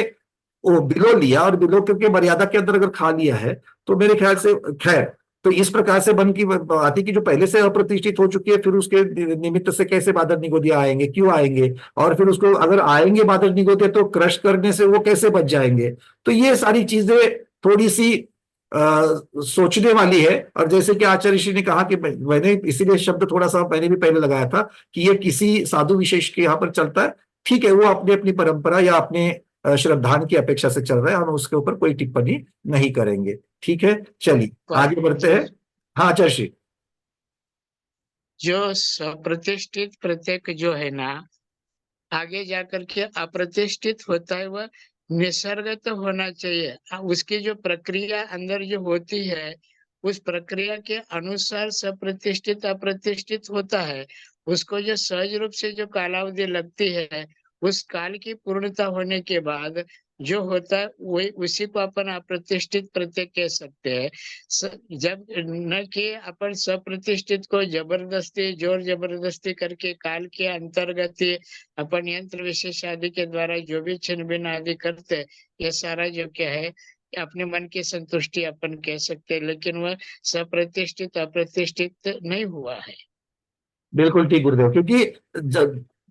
वो बिलो लिया और बिलो करके मर्यादा के अंदर अगर खा लिया है, तो मेरे ख्याल से खैर तो इस प्रकार से बन की आती कि जो पहले से अप्रतिष्ठित हो चुकी है, फिर उसके निमित्त से कैसे बादर निगोदिया आएंगे, क्यों आएंगे, और फिर उसको अगर आएंगे बादर निगोदिया तो क्रश करने से वो कैसे बच जाएंगे। तो ये सारी चीजें थोड़ी सी सोचने वाली है। और जैसे कि आचार्य ऋषि ने कहा कि मैंने इसीलिए शब्द थोड़ा सा मैंने भी पहले लगाया था कि ये किसी साधु विशेष के यहाँ पर चलता है, ठीक है, वो अपनी अपनी परंपरा या अपने श्रद्धान की अपेक्षा से चल रहा है, हम उसके ऊपर कोई टिप्पणी नहीं करेंगे। ठीक है, चलिए आगे बढ़ते हैं। हाँ आचार्य श्री,
जो स्वप्रतिष्ठित प्रत्येक जो है ना, आगे जाकर के अप्रतिष्ठित होता है, वह निसर्गत होना चाहिए। उसकी जो प्रक्रिया अंदर जो होती है, उस प्रक्रिया के अनुसार स्वप्रतिष्ठित अप्रतिष्ठित होता है। उसको जो सहज रूप से जो कालावधि लगती है, उस काल की पूर्णता होने के बाद जो होता है वही, उसी को अपन अप्रतिष्ठित प्रत्येक कह सकते हैं। जब न कि अपन स्वप्रतिष्ठित को जबरदस्ती जोर जबरदस्ती करके काल के अंतर्गत ही अपन यंत्र विशेष आदि के द्वारा जो भी छिन्न आदि करते, ये सारा जो क्या है अपने मन की संतुष्टि अपन कह सकते हैं, लेकिन वह स्वप्रतिष्ठित अप्रतिष्ठित नहीं हुआ है।
बिल्कुल ठीक गुरुदेव, क्योंकि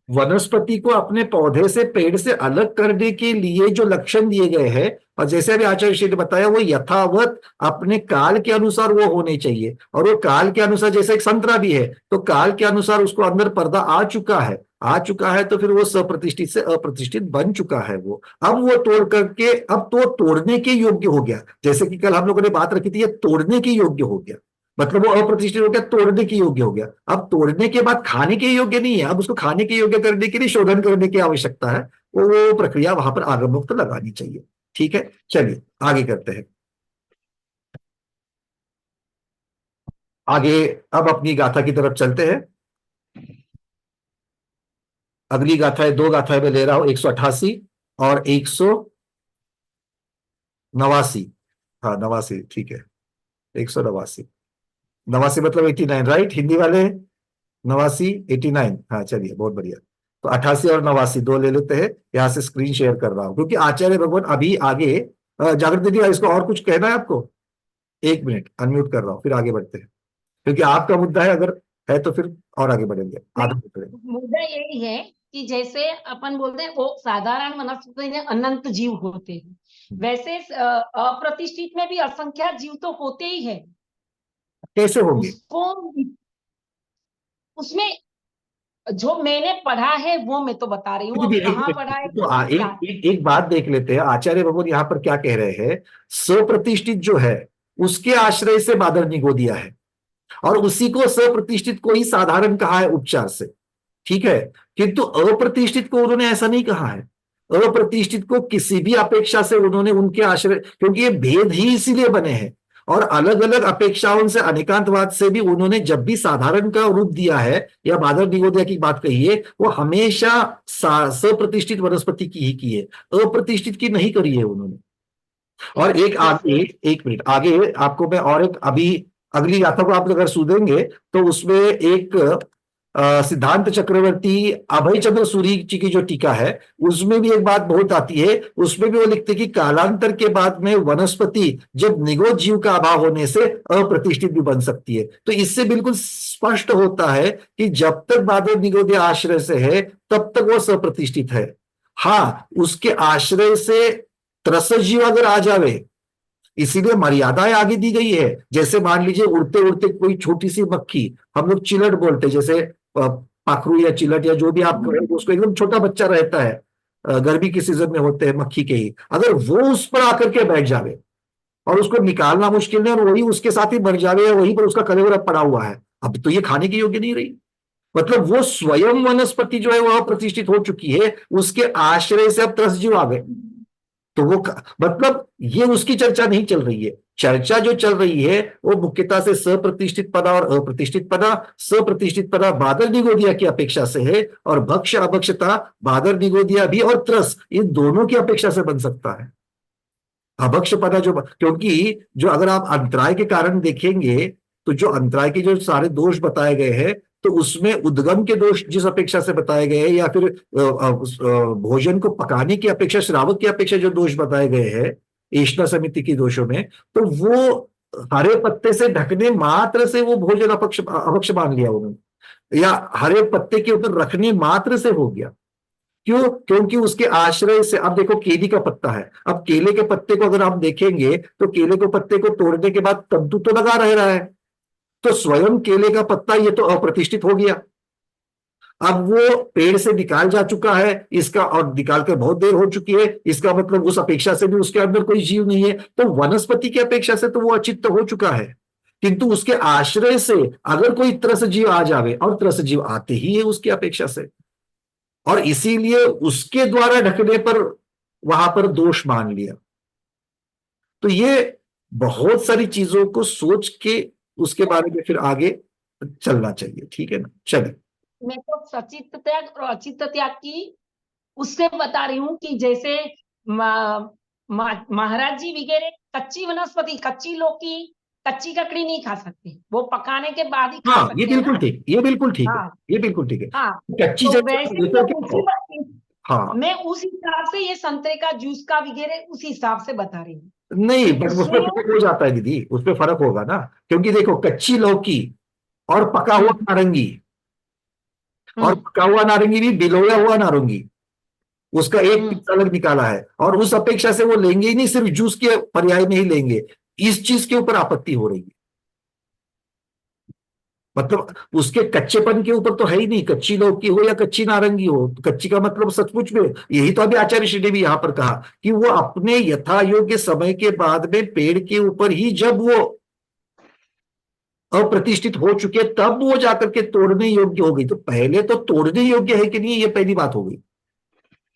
वनस्पति को अपने पौधे से, पेड़ से अलग करने के लिए जो लक्षण दिए गए हैं, और जैसे अभी आचार्य श्री ने बताया, वो यथावत अपने काल के अनुसार वो होने चाहिए। और वो काल के अनुसार, जैसे एक संतरा भी है तो काल के अनुसार उसको अंदर पर्दा आ चुका है तो फिर वो सप्रतिष्ठित से अप्रतिष्ठित बन चुका है। वो अब वो तोड़ करके, अब तो तोड़ने के योग्य हो गया। जैसे कि कल हम लोगों ने बात रखी थी, ये तोड़ने के योग्य हो गया, मतलब वो अप्रतिष्ठित हो गया, तोड़ने के योग्य हो गया। अब तोड़ने के बाद खाने के योग्य नहीं है, अब उसको खाने के योग्य करने के लिए शोधन करने की आवश्यकता है। वो प्रक्रिया वहां पर आगम मुक्त लगानी चाहिए। ठीक है, चलिए आगे करते हैं। आगे अब अपनी गाथा की तरफ चलते हैं। अगली गाथा है, 2 गाथाएं मैं ले रहा हूं, 188 और 189। हाँ 89, ठीक है, 189। 89 मतलब 89, राइट, हिंदी वाले 89 89। हाँ चलिए, बहुत बढ़िया। तो 88 और 89 दो ले लेते हैं। यहां से स्क्रीन शेयर कर रहा हूं क्योंकि आचार्य भगवान अभी आगे, जागृत दीदी इसको और कुछ कहना है आपको? 1 मिनट अनम्यूट कर रहा हूं, फिर आगे बढ़ते हैं, क्योंकि आपका मुद्दा है, अगर है तो फिर और आगे बढ़ेंगे।
मुद्दा यही है कि जैसे अपन बोलते हैं वो साधारण वनस्पति में अनंत जीव होते हैं, वैसे अप्रतिष्ठित में भी असंख्य जीव तो होते ही है।
कैसे होंगे?
उसमें जो मैंने पढ़ा है वो मैं तो बता रही हूँ, कहाँ पढ़ा है
तो एक बात देख लेते हैं। आचार्य भगवान यहाँ पर क्या कह रहे हैं, सप्रतिष्ठित जो है उसके आश्रय से बादर निगोदिया है, और उसी को सप्रतिष्ठित को ही साधारण कहा है उपचार से, ठीक है। किंतु अप्रतिष्ठित को उन्होंने ऐसा नहीं कहा है। अप्रतिष्ठित को किसी भी अपेक्षा से उन्होंने उनके आश्रय, क्योंकि ये भेद ही इसीलिए बने हैं, और अलग अलग अपेक्षाओं से, अनेकांतवाद से भी उन्होंने जब भी साधारण का रूप दिया है या बादर निगोदिया की बात कही है, वो हमेशा सप्रतिष्ठित वनस्पति की ही की है, अप्रतिष्ठित की नहीं करी है उन्होंने। और एक आगे, 1 मिनट आगे आपको मैं और एक, अभी अगली गाथा को आप अगर सुनेंगे तो उसमें एक सिद्धांत चक्रवर्ती अभय चंद्र सूरी जी की जो टीका है उसमें भी एक बात बहुत आती है। उसमें भी वो लिखते कि कालांतर के बाद में वनस्पति जब निगोद जीव का अभाव होने से अप्रतिष्ठित भी बन सकती है। तो इससे बिल्कुल स्पष्ट होता है कि जब तक बादर निगोद आश्रय से है तब तक वो सप्रतिष्ठित है। हाँ, उसके आश्रय से त्रस जीव अगर आ जावे, इसीलिए मर्यादाएं आगे दी गई है। जैसे मान लीजिए उड़ते उड़ते कोई छोटी सी मक्खी, हम लोग चिलट बोलते, जैसे पाखरू या चिलट या जो भी आप उसको, एकदम छोटा बच्चा रहता है, गर्मी की सीजन में होते हैं मक्खी के ही, अगर वो उस पर आकर के बैठ जावे और उसको निकालना मुश्किल है और वही उसके साथ ही मर जावे या वहीं पर उसका कलेवर पड़ा हुआ है, अब तो ये खाने के योग्य नहीं रही। मतलब वो स्वयं वनस्पति जो है वह प्रतिष्ठित हो चुकी है, उसके आश्रय से अब त्रस जीव आ गए। तो वो मतलब ये उसकी चर्चा नहीं चल रही है। चर्चा जो चल रही है वो मुख्यतः से सप्रतिष्ठित पदा और अप्रतिष्ठित पदा, सप्रतिष्ठित पदा बादर निगोदिया की अपेक्षा से है, और भक्ष अभक्षता बादर निगोदिया भी और त्रस इन दोनों की अपेक्षा से बन सकता है। अभक्ष पदा जो, क्योंकि जो अगर आप अंतराय के कारण देखेंगे तो जो अंतराय के जो सारे दोष बताए गए हैं, तो उसमें उद्गम के दोष जिस अपेक्षा से बताए गए हैं, या फिर भोजन को पकाने की अपेक्षा, श्रावक की अपेक्षा जो दोष बताए गए हैं ईष्णा समिति की दोषों में, तो वो हरे पत्ते से ढकने मात्र से वो भोजन अभक्ष मान लिया उन्होंने, या हरे पत्ते के ऊपर रखने मात्र से हो गया। क्यों? क्योंकि उसके आश्रय से, अब देखो केली का पत्ता है, अब केले के पत्ते को अगर आप देखेंगे तो केले के पत्ते को तोड़ने के बाद तंतु तो लगा रह रहा है, तो स्वयं केले का पत्ता ये तो अप्रतिष्ठित हो गया। अब वो पेड़ से निकाल जा चुका है इसका, और निकाल कर बहुत देर हो चुकी है, इसका मतलब उस अपेक्षा से भी उसके अंदर कोई जीव नहीं है, तो वनस्पति की अपेक्षा से तो वो अचित्त हो चुका है। किंतु उसके आश्रय से अगर कोई त्रस जीव आ जावे, और त्रस जीव आते ही है उसकी अपेक्षा से, और इसीलिए उसके द्वारा ढकने पर वहां पर दोष मान लिया। तो ये बहुत सारी चीजों को सोच के उसके बारे में फिर आगे चलना चाहिए। ठीक है ना? चलिए,
मैं तो सचित्त त्याग और अचित्त त्याग की उससे बता रही हूँ कि जैसे महाराज जी वगैरह कच्ची वनस्पति, कच्ची लौकी, कच्ची ककड़ी नहीं खा सकते, वो पकाने के बाद ही खा सकते
ये बिल्कुल ठीक, ये बिल्कुल ठीक है, ये बिल्कुल ठीक है। कच्ची
तो
जैसे हाँ,
मैं उस हिसाब से ये संतरे का जूस का वगैरह उस हिसाब से बता रही हूँ।
नहीं, बट उसमें फर्क हो जाता है दीदी, उसमें फर्क होगा ना, क्योंकि देखो कच्ची लौकी और पका हुआ नारंगी, और पका हुआ नारंगी भी बिलोया हुआ नारंगी, उसका एक पीस अलग निकाला है, और उस अपेक्षा से वो लेंगे ही नहीं, सिर्फ जूस के पर्याय में ही लेंगे। इस चीज के ऊपर आपत्ति हो रही है, मतलब उसके कच्चेपन के ऊपर तो है ही नहीं, कच्ची लौकी हो या कच्ची नारंगी हो, कच्ची का मतलब सचमुच में यही तो अभी आचार्य श्री ने भी यहां पर कहा कि वो अपने यथा योग्य समय के बाद में पेड़ के ऊपर ही जब वो अप्रतिष्ठित हो चुके तब वो जाकर के तोड़ने योग्य हो गई। तो पहले तो तोड़ने योग्य है कि नहीं, ये पहली बात हो गई।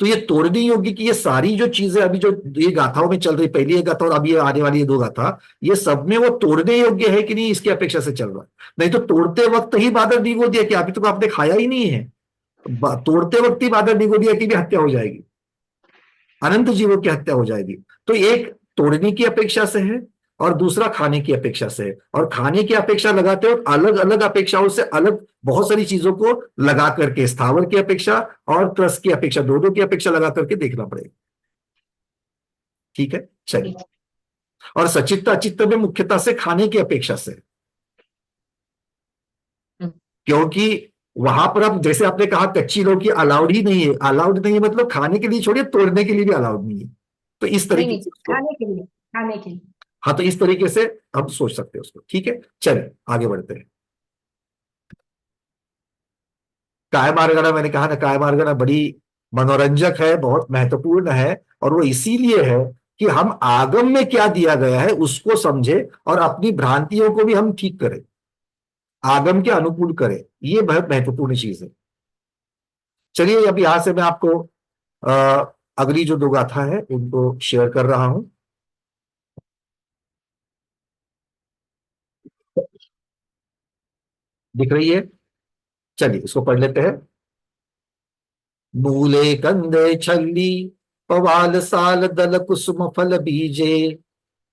तो ये तोड़ने योग्य की ये सारी जो चीजें अभी जो ये गाथाओं में चल रही, पहली एक गाथा और अभी आने वाली ये दो गाथा, ये सब में वो तोड़ने योग्य है कि नहीं इसकी अपेक्षा से चल रहा है। नहीं तो तोड़ते वक्त ही बादल निगो दिया कि अभी तो आपने खाया ही नहीं है, तोड़ते वक्त ही बादल निगो दिया की भी हत्या हो जाएगी, अनंत जीवों की हत्या हो जाएगी। तो एक तोड़ने की अपेक्षा से है और दूसरा खाने की अपेक्षा से है, और खाने की अपेक्षा लगाते हो अलग अलग अपेक्षाओं से अलग बहुत सारी चीजों को लगा करके, स्थावर की अपेक्षा और त्रस की अपेक्षा, दोनों की अपेक्षा लगा करके देखना पड़ेगा। ठीक है, चलिए। और सचित्त अचित्त में मुख्यतः से खाने की अपेक्षा से, क्योंकि वहां पर अब जैसे आपने कहा कच्ची लौकी अलाउड ही नहीं है, अलाउड नहीं है मतलब खाने के लिए छोड़िए, तोड़ने के लिए भी अलाउड नहीं है। तो इस तरीके से
खाने के लिए
हाँ, तो इस तरीके से हम सोच सकते हैं उसको। ठीक है, चलिए आगे बढ़ते हैं। कायमार्गना, मैंने कहा ना कायमार्गना बड़ी मनोरंजक है, बहुत महत्वपूर्ण है, और वो इसीलिए है कि हम आगम में क्या दिया गया है उसको समझे और अपनी भ्रांतियों को भी हम ठीक करें, आगम के अनुकूल करें, ये बहुत महत्वपूर्ण चीज है। चलिए अब यहां से मैं आपको अगली जो दो गाथा है उनको शेयर कर रहा हूं। दिख रही है? चलिए इसको पढ़ लेते हैं। मूले कंदे छल्ली पवाल साल दल कुसुम फल बीजे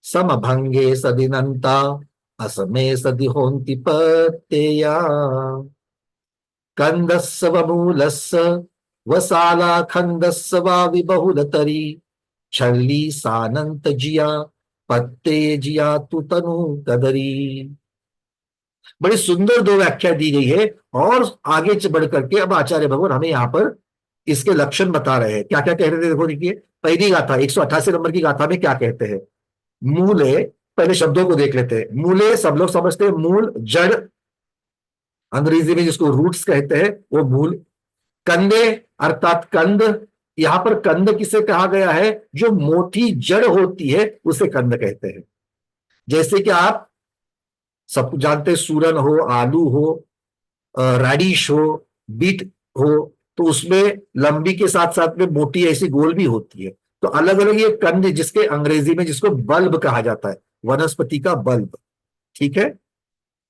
समभंगे सदिनंता असमे सदि होन्ति पत्तेया कंदस्स वमूलस्स वसाला खंदस्स वावि बहुलतरी छल्ली सानंत जिया पत्ते जिया तु तनु कदरी। बड़ी सुंदर दो व्याख्या दी गई है, और आगे बढ़ करके अब आचार्य भगवान हमें यहाँ पर इसके लक्षण बता रहे हैं। क्या क्या कह रहे थे देखो, देखिए पहली गाथा 188 नंबर की गाथा में क्या कहते हैं। मूले, पहले शब्दों को देख लेते हैं। मूले सब लोग समझते हैं मूल, जड़, अंग्रेजी में जिसको रूट्स कहते हैं वो मूल। कंदे अर्थात कंद, यहां पर कंद किसे कहा गया है, जो मोटी जड़ होती है उसे कंद कहते हैं। जैसे कि आप सब जानते हैं सूरन हो, आलू हो, रेडिश हो, बीट हो, तो उसमें लंबी के साथ साथ में मोटी ऐसी गोल भी होती है। तो अलग अलग ये कंद, जिसके अंग्रेजी में जिसको बल्ब कहा जाता है, वनस्पति का बल्ब। ठीक है,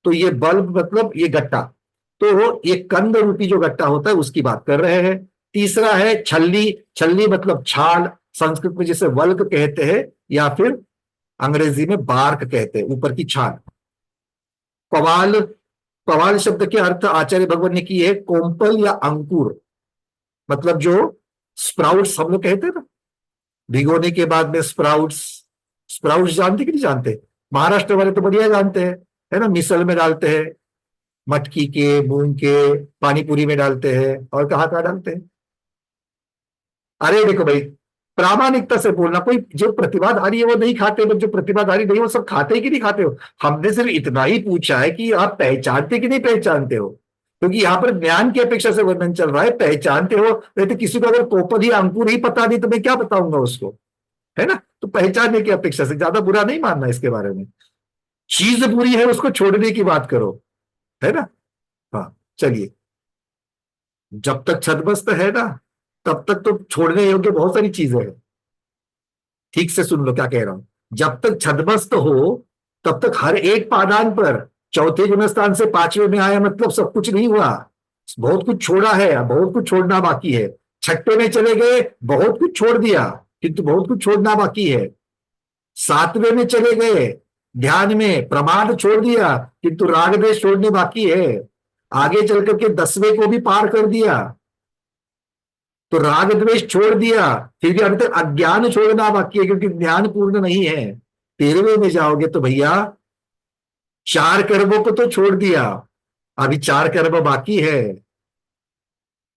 तो ये बल्ब मतलब ये गट्टा, तो ये कंद रूपी जो गट्टा होता है उसकी बात कर रहे हैं। तीसरा है छल्ली, छल्ली मतलब छाल, संस्कृत में जिसे वल्क कहते हैं या फिर अंग्रेजी में बार्क कहते हैं, ऊपर की छाल। पवाल, पवाल शब्द के अर्थ आचार्य भगवान ने किए है कोम्पल या अंकुर, मतलब जो स्प्राउट्स हम लोग कहते हैं ना, भिगोने के बाद में स्प्राउट्स, स्प्राउट्स जानते कि नहीं जानते, महाराष्ट्र वाले तो बढ़िया जानते हैं, है ना, मिसल में डालते हैं, मटकी के, मूंग के, पानी पूरी में डालते हैं, और कहाँ डालते हैं। अरे देखो भाई, प्रामाणिकता से बोलना, कोई जो प्रतिभाधारी है वो नहीं खाते, जो प्रतिभाधारी नहीं वो सब खाते कि नहीं खाते हो। हमने सिर्फ इतना ही पूछा है कि आप पहचानते कि नहीं पहचानते हो, क्योंकि यहाँ पर ज्ञान की अपेक्षा से वर्णन चल रहा है। पहचानते हो, नहीं तो किसी को अगर कोपद ही अंकुर ही पता नहीं तो मैं क्या बताऊंगा उसको, है ना। तो पहचानने की अपेक्षा से, ज्यादा बुरा नहीं मानना इसके बारे में। चीज बुरी है उसको छोड़ने की बात करो, है ना। हाँ चलिए, जब तक छदबस्त है ना तब तक तो छोड़ने योग्य बहुत सारी चीजें हैं। ठीक से सुन लो क्या कह रहा हूं। जब तक छदबस्त हो तब तक हर एक पादान पर, चौथे गुणस्थान से पांचवें में आया मतलब सब कुछ नहीं हुआ, बहुत कुछ छोड़ा है, बहुत कुछ छोड़ना बाकी है। छठे में चले गए, बहुत कुछ छोड़ दिया, किंतु बहुत कुछ छोड़ना बाकी है। सातवें में चले गए, ध्यान में प्रमाद छोड़ दिया, किंतु राग द्वेष छोड़ने बाकी है। आगे चल करके 10वें को भी पार कर दिया, तो राग द्वेष छोड़ दिया, फिर भी अभी तक अज्ञान छोड़ना बाकी है, क्योंकि ज्ञान पूर्ण नहीं है। 13वें में जाओगे तो भैया 4 कर्मों को तो छोड़ दिया, अभी 4 कर्म बाकी है।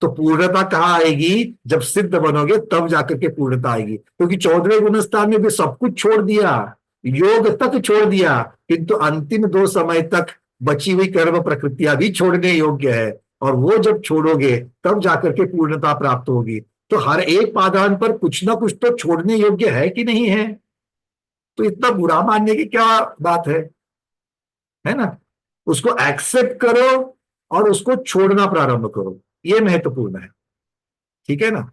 तो पूर्णता कहाँ आएगी, जब सिद्ध बनोगे तब जाकर के पूर्णता आएगी, क्योंकि 14वें गुणस्थान में भी सब कुछ छोड़ दिया, योग तक छोड़ दिया, किंतु अंतिम 2 समय तक बची हुई कर्म प्रकृतियां भी छोड़ने योग्य है, और वो जब छोड़ोगे तब जाकर के पूर्णता प्राप्त होगी। तो हर एक पादान पर कुछ ना कुछ तो छोड़ने योग्य है कि नहीं है, तो इतना बुरा मानने की क्या बात है ना। उसको एक्सेप्ट करो और उसको छोड़ना प्रारंभ करो, ये महत्वपूर्ण है, ठीक है ना।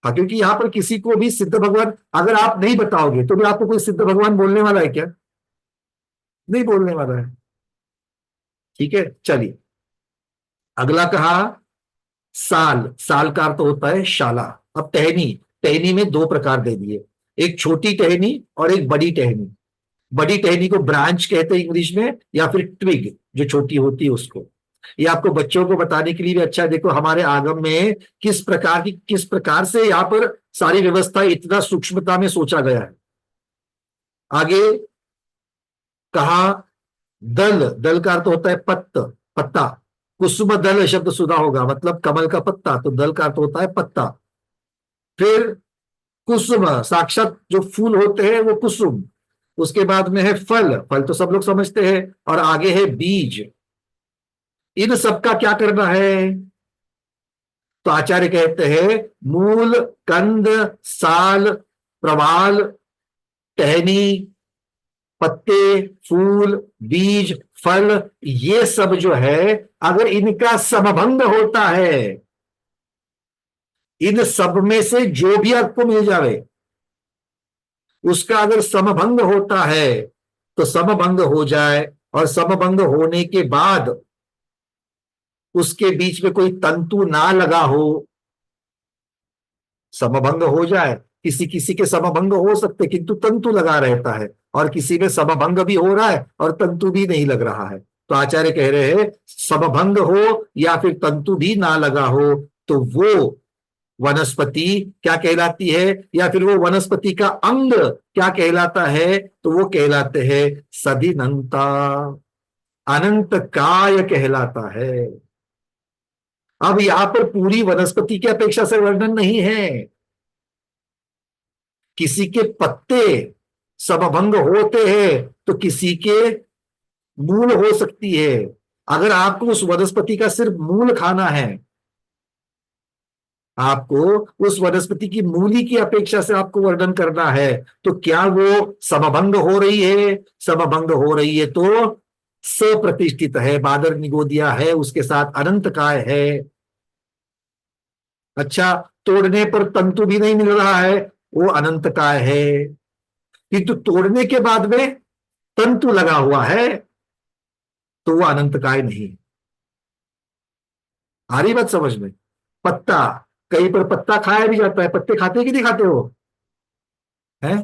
हाँ, क्योंकि यहां पर किसी को भी सिद्ध भगवान अगर आप नहीं बताओगे तो भी आपको कोई सिद्ध भगवान बोलने वाला है क्या, नहीं बोलने वाला है, ठीक है। चलिए अगला कहा साल, साल का अर्थ होता है शाला। अब टहनी, टहनी में 2 प्रकार दे दिए, एक छोटी टहनी और एक बड़ी टहनी। बड़ी टहनी को ब्रांच कहते हैं इंग्लिश में, या फिर ट्विग जो छोटी होती है उसको। ये आपको बच्चों को बताने के लिए भी अच्छा है। देखो हमारे आगम में किस प्रकार से यहाँ पर सारी व्यवस्था इतना सूक्ष्मता में सोचा गया है। आगे कहा दल, दल का अर्थ होता है पत्ता। कुसुम दल शब्द सुना होगा, मतलब कमल का पत्ता, तो दल का अर्थ होता है पत्ता। फिर कुसुम, साक्षात जो फूल होते हैं वो कुसुम। उसके बाद में है फल, फल तो सब लोग समझते हैं, और आगे है बीज। इन सबका क्या करना है, तो आचार्य कहते हैं मूल, कंद, साल, प्रवाल, टहनी, पत्ते, फूल, बीज, फल, ये सब जो है अगर इनका समभंग होता है, इन सब में से जो भी आपको मिल जाए उसका अगर समभंग होता है तो समभंग हो जाए, और समभंग होने के बाद उसके बीच में कोई तंतु ना लगा हो, समभंग हो जाए। किसी किसी के समभंग हो सकते किंतु तंतु लगा रहता है, और किसी में समभंग भी हो रहा है और तंतु भी नहीं लग रहा है। तो आचार्य कह रहे हैं समभंग हो या फिर तंतु भी ना लगा हो तो वो वनस्पति क्या कहलाती है, या फिर वो वनस्पति का अंग क्या कहलाता है, तो वो कहलाते हैं सदिनंता, अनंत काय कहलाता है। अब यहां पर पूरी वनस्पति की अपेक्षा से वर्णन नहीं है, किसी के पत्ते समभंग होते हैं तो किसी के मूल हो सकती है। अगर आपको उस वनस्पति का सिर्फ मूल खाना है, आपको उस वनस्पति की मूली की अपेक्षा से आपको वर्णन करना है, तो क्या वो समभंग हो रही है, समभंग हो रही है तो सप्रतिष्ठित है, बादर निगोदिया है, उसके साथ अनंत काय है। अच्छा, तोड़ने पर तंतु भी नहीं मिल रहा है, वो अनंत काय है, किंतु तोड़ने के बाद में तंतु लगा हुआ है तो वो अनंत काय नहीं। आ रही बात समझ में। पत्ता, कहीं पर पत्ता खाया भी जाता है, पत्ते खाते कि नहीं खाते हो, हैं?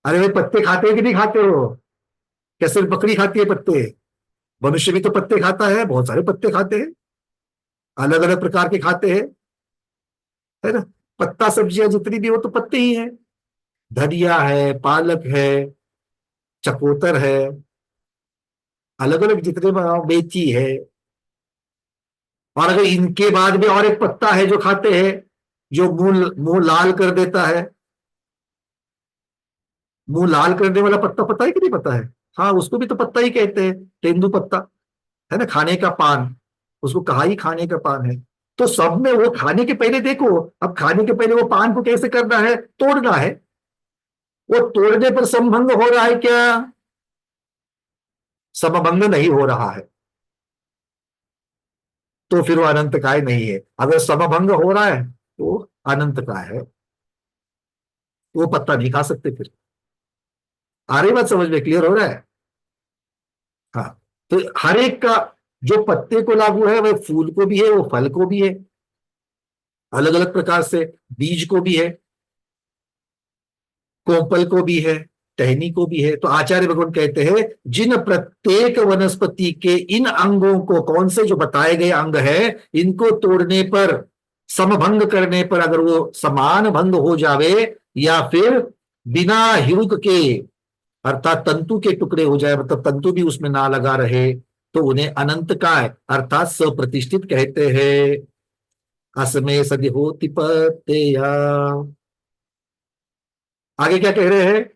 अरे भाई पत्ते खाते कि नहीं खाते हो, क्या सिर्फ बकरी खाती है पत्ते? मनुष्य भी तो पत्ते खाता है, बहुत सारे पत्ते खाते हैं, अलग अलग प्रकार के खाते हैं, है ना। पत्ता सब्जियां जितनी भी हो तो पत्ते ही है, धनिया है, पालक है, चकोतर है, अलग अलग जितने बेची है, और अगर इनके बाद में और एक पत्ता है जो खाते हैं, जो मुंह मुंह लाल कर देता है, मुंह लाल करने वाला पत्ता पता है कि नहीं पता है? हाँ, उसको भी तो पत्ता ही कहते हैं, तेंदू पत्ता, है ना, खाने का पान, उसको कहा ही खाने का पान है। तो सब में वो खाने के पहले देखो, अब खाने के पहले वो पान को कैसे करना है, तोड़ना है। वो तोड़ने पर समभंग हो रहा है क्या? समभंग नहीं हो रहा है, तो फिर वो अनंत काय नहीं है। अगर समभंग हो रहा है तो अनंत काय है, वो पत्ता नहीं खा सकते फिर। आ रही बात समझ में? क्लियर हो रहा है? हाँ, तो हर एक का जो पत्ते को लागू है वह फूल को भी है, वो फल को भी है, अलग अलग प्रकार से, बीज को भी है, कोपल को भी है, टहनी को भी है। तो आचार्य भगवान कहते हैं जिन प्रत्येक वनस्पति के इन अंगों को, कौन से जो बताए गए अंग है, इनको तोड़ने पर, समभंग करने पर, अगर वो समान भंग हो जावे या फिर बिना हिरुक के, अर्थात तंतु के टुकड़े हो जाए, मतलब तंतु भी उसमें ना लगा रहे, तो उन्हें अनंत काय अर्थात सप्रतिष्ठित कहते हैं। असमय सदि होति पत्तेया। आगे क्या कह रहे हैं?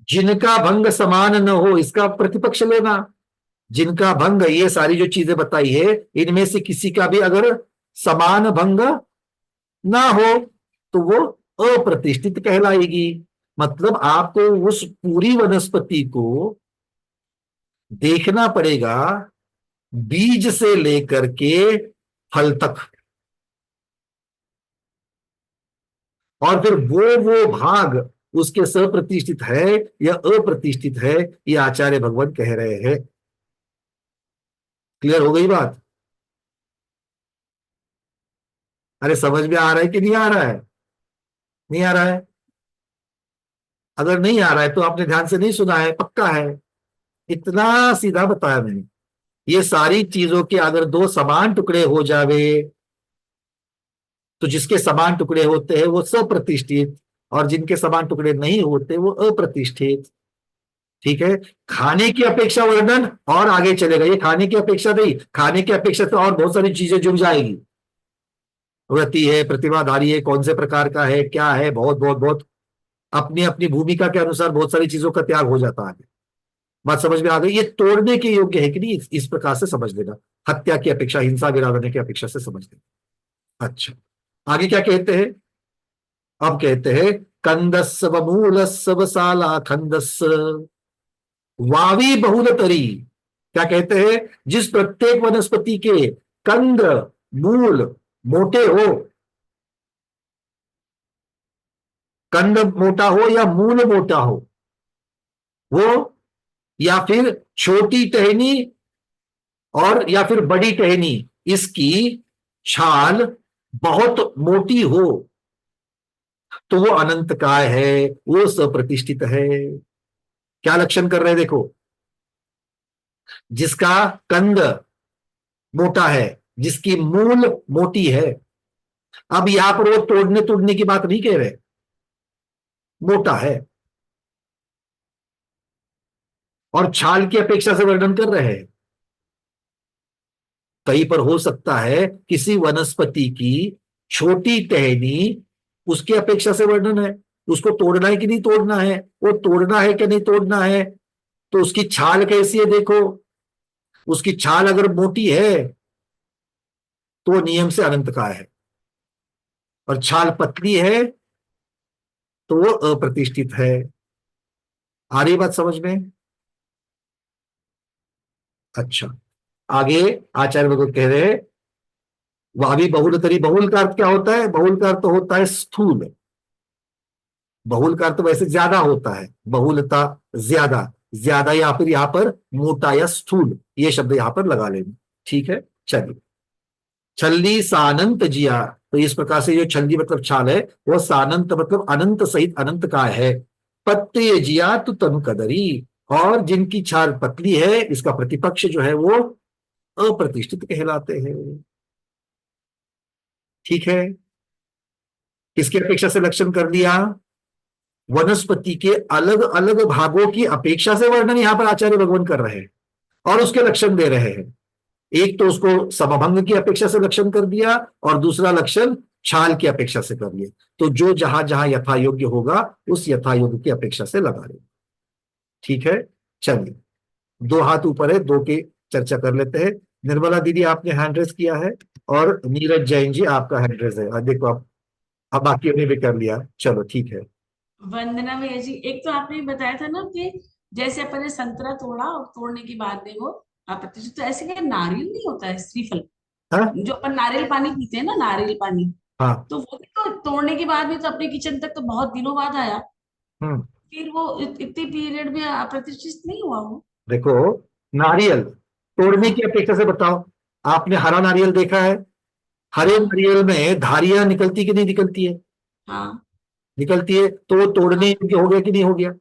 जिनका भंग समान न हो, इसका प्रतिपक्ष लेना। जिनका भंग, ये सारी जो चीजें बताई है, इनमें से किसी का भी अगर समान भंग ना हो तो वो अप्रतिष्ठित कहलाएगी। मतलब आपको उस पूरी वनस्पति को देखना पड़ेगा, बीज से लेकर के फल तक, और फिर वो भाग उसके सप्रतिष्ठित है या अप्रतिष्ठित है, ये आचार्य भगवान कह रहे हैं। क्लियर हो गई बात? अरे समझ में आ रहा है कि नहीं आ रहा है? नहीं आ रहा है? अगर नहीं आ रहा है तो आपने ध्यान से नहीं सुना है, पक्का है? इतना सीधा बताया मैंने। ये सारी चीजों के अगर दो समान टुकड़े हो जावे, तो जिसके समान टुकड़े होते हैं वो सप्रतिष्ठित, और जिनके समान टुकड़े नहीं होते वो अप्रतिष्ठित। ठीक है? खाने की अपेक्षा वर्णन और आगे चलेगा। ये खाने की अपेक्षा नहीं, खाने की अपेक्षा से और बहुत सारी चीजें जुड़ जाएगी। व्रती है, प्रतिभाधारी है, कौन से प्रकार का है, क्या है, बहुत बहुत बहुत अपनी अपनी भूमिका के अनुसार बहुत सारी चीजों का त्याग हो जाता है। बात समझ में आ गई? ये तोड़ने के योग्य है कि नहीं, इस प्रकार से समझ लेना। हत्या की अपेक्षा, हिंसा गिराने की अपेक्षा से समझ लेना। अच्छा, आगे क्या कहते हैं? अब कहते हैं कंदस्व मूलस्व साला खंदस्व वावी बहुलतरी। क्या कहते हैं? जिस प्रत्येक वनस्पति के कंद, मूल मोटे हो, कंद मोटा हो या मूल मोटा हो, वो, या फिर छोटी टहनी और या फिर बड़ी टहनी, इसकी छाल बहुत मोटी हो, तो वो अनंत काय है, वो सप्रतिष्ठित है। क्या लक्षण कर रहे हैं देखो? जिसका कंद मोटा है, जिसकी मूल मोटी है। अब यहां पर वो तोड़ने तोड़ने की बात नहीं कह रहे, मोटा है, और छाल की अपेक्षा से वर्णन कर रहे हैं। कहीं पर हो सकता है किसी वनस्पति की छोटी टहनी उसकी अपेक्षा से वर्णन है, उसको तोड़ना है कि नहीं तोड़ना है, वो तोड़ना है कि नहीं तोड़ना है, तो उसकी छाल कैसी है देखो। उसकी छाल अगर मोटी है तो नियम से अनंत काय है, और छाल पतली है तो वो अप्रतिष्ठित है। आ रही बात समझ में? अच्छा, आगे आचार्य भगवत कह रहे हैं वह भी बहुलतरी। बहुल का अर्थ क्या होता है? बहुल का अर्थ होता है स्थूल। बहुल का अर्थ वैसे ज्यादा होता है, बहुलता ज्यादा, ज्यादा, या फिर यहां पर मोटा या स्थूल, ये शब्द यहां पर लगा लेंगे। ठीक है, चलिए। छल्ली सानंत जिया, तो इस प्रकार से जो छल्ली मतलब छाल है, वो सानंत मतलब अनंत सहित अनंत का है। पत्ते जिया तो तनु कदरी, और जिनकी छाल पतली है, इसका प्रतिपक्ष जो है वो अप्रतिष्ठित कहलाते हैं। ठीक है, किसकी अपेक्षा से लक्षण कर दिया? वनस्पति के अलग अलग भागों की अपेक्षा से वर्णन यहां पर आचार्य भगवान कर रहे हैं और उसके लक्षण दे रहे हैं। एक तो उसको समभंग की अपेक्षा से लक्षण कर दिया और दूसरा लक्षण छाल की अपेक्षा से कर लिया। तो जो जहां जहां यथा योग्य होगा उस यथा योग्य की अपेक्षा से लगा लेंगे। ठीक है, चलिए, 2 हाथ ऊपर है, 2 की चर्चा कर लेते हैं। निर्मला दीदी आपने हैंड रेस किया है और नीरज जैन जी आपका हैंड रेस है। देखो अब बाकी ने भी कर लिया। चलो ठीक है।
वंदना भैया जी, एक तो आपने बताया था ना कि जैसे अपन ने संतरा तोड़ा और तोड़ने के बाद में वो प्रतिष्ठित, तो ऐसे क्या नारियल नहीं होता है श्रीफल?
हाँ?
जो अपन नारियल पानी पीते हैं ना, नारियल पानी,
हाँ।
तो वो भी तो तोड़ने के बाद में तो अपने किचन तक तो बहुत दिनों बाद आया, फिर वो इतने पीरियड में प्रतिष्ठित नहीं हुआ वो।
देखो, नारियल तोड़ने की अपेक्षा से बताओ, आपने हरा नारियल देखा है? हरे नारियल में धारियां निकलती कि नहीं निकलती है?
हाँ
निकलती है। तो वो तोड़ने योग्य हो गया कि नहीं हो गया?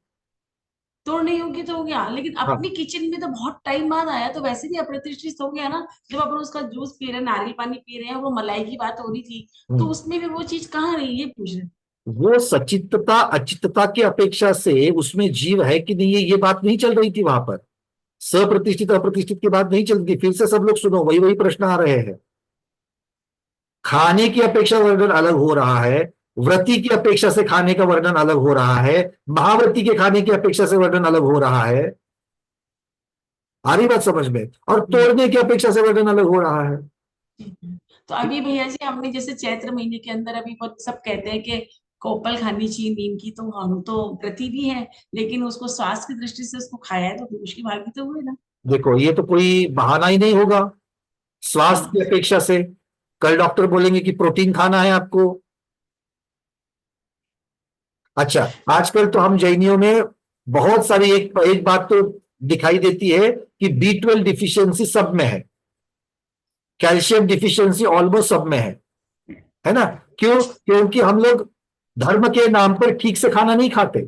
तोड़ने योग्य तो हो गया, लेकिन
हाँ।
अपनी किचन में तो बहुत टाइम बाद आया, तो वैसे भी अप्रतिष्ठित हो गया ना। जब अपन उसका जूस पी रहे हैं, नारियल पानी पी रहे हैं, वो मलाई की बात हो रही थी, तो उसमें भी वो चीज कहाँ रही, ये पूछ रहे।
वो सचित्तता अचित्तता की अपेक्षा से उसमें जीव है कि नहीं ये बात नहीं चल रही थी वहां पर। सप्रतिष्ठित अप्रतिष्ठित की बात नहीं चल रही थी। फिर से सब लोग सुनो, वही वही प्रश्न आ रहे हैं। खाने की अपेक्षा वर्णन अलग हो रहा है, व्रती की अपेक्षा से खाने का वर्णन अलग हो रहा है, महाव्रती के खाने की अपेक्षा से वर्णन अलग हो रहा है। आ रही बात समझ में? और तोड़ने की अपेक्षा से वर्णन अलग हो रहा है।
तो अभी भैया जी हमने जैसे चैत्र महीने के अंदर अभी सब कहते हैं कि कोपल खानी चाहिए नीम की, तो हम तो व्रती भी है, लेकिन उसको स्वास्थ्य की दृष्टि से उसको खाया है, तो दोष की भागी तो हुए ना।
देखो, ये तो कोई बहाना ही नहीं होगा स्वास्थ्य की अपेक्षा से। कल डॉक्टर बोलेंगे कि प्रोटीन खाना है आपको। अच्छा, आजकल तो हम जैनियों में बहुत सारी एक बात तो दिखाई देती है कि B12 डिफिशियंसी सब में है, कैल्शियम डिफिशियंसी ऑलमोस्ट सब में है ना? क्यों? क्योंकि हम लोग धर्म के नाम पर ठीक से खाना नहीं खाते।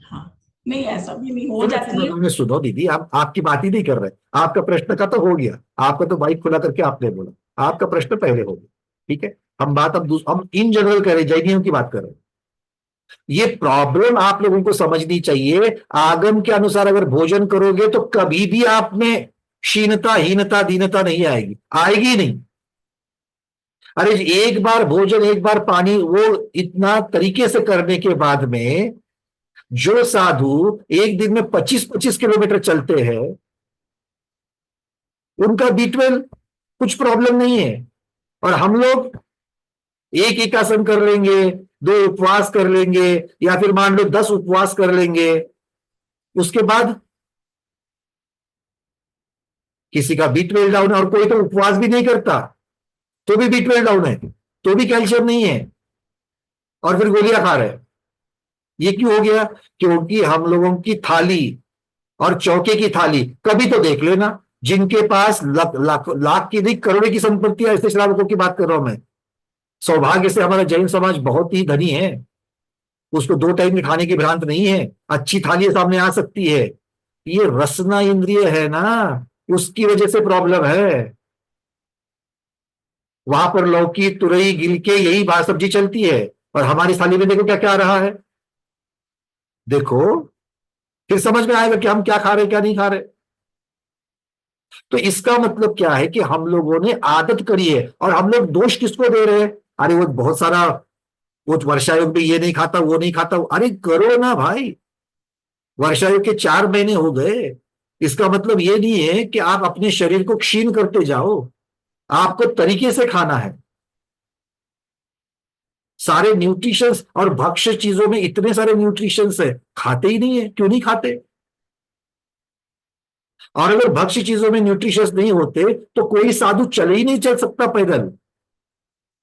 हाँ, नहीं ऐसा भी नहीं हो जाती है।
सुनो दीदी, आप आपकी बात ही नहीं कर रहे। आपका प्रश्न का तो हो गया, आपका तो बाइक खुला करके आपने बोला, आपका प्रश्न पहले हो गया। ठीक है, हम बात अब हम इन जनरल कर रहे, जैनियों की बात कर रहे हैं। ये प्रॉब्लम आप लोगों को समझनी चाहिए। आगम के अनुसार अगर भोजन करोगे तो कभी भी आप में क्षीणता, हीनता, दीनता नहीं आएगी, आएगी नहीं। अरे एक बार भोजन, एक बार पानी, वो इतना तरीके से करने के बाद में जो साधु एक दिन में 25-25 किलोमीटर चलते हैं, उनका B12 कुछ प्रॉब्लम नहीं है। और हम लोग एक आसन कर लेंगे, 2 उपवास कर लेंगे, या फिर मान लो 10 उपवास कर लेंगे, उसके बाद किसी का B12 डाउन है, और कोई तो उपवास भी नहीं करता तो भी B12 डाउन है, तो भी कैल्शियम नहीं है, और फिर गोलियां खा रहे हैं। ये क्यों हो गया? क्योंकि हम लोगों की थाली और चौके की थाली, कभी तो देख लेना, जिनके पास लाख की नहीं करोड़ों की संपत्ति है, ऐसे श्रावकों की बात कर रहा हूं मैं। सौभाग्य से हमारा जैन समाज बहुत ही धनी है, उसको 2 टाइम के खाने की भ्रांत नहीं है, अच्छी थाली सामने आ सकती है। ये रसना इंद्रिय है ना, उसकी वजह से प्रॉब्लम है। वहां पर लौकी, तुरई, गिलके, यही सब्जी चलती है, और हमारी थाली में देखो क्या क्या आ रहा है। देखो, फिर समझ में आएगा कि हम क्या खा रहे क्या नहीं खा रहे। तो इसका मतलब क्या है कि हम लोगों ने आदत करी है, और हम लोग दोष किसको दे रहे हैं? अरे वो बहुत सारा, वो वर्षा योग में ये नहीं खाता, वो नहीं खाता। अरे करो ना भाई, वर्षा योग के 4 महीने हो गए, इसका मतलब ये नहीं है कि आप अपने शरीर को क्षीण करते जाओ। आपको तरीके से खाना है। सारे न्यूट्रिशंस और भक्ष्य चीजों में इतने सारे न्यूट्रिशंस है, खाते ही नहीं है। क्यों नहीं खाते? और अगर भक्ष्य चीजों में न्यूट्रिशंस नहीं होते तो कोई साधु चले ही नहीं, चल सकता पैदल।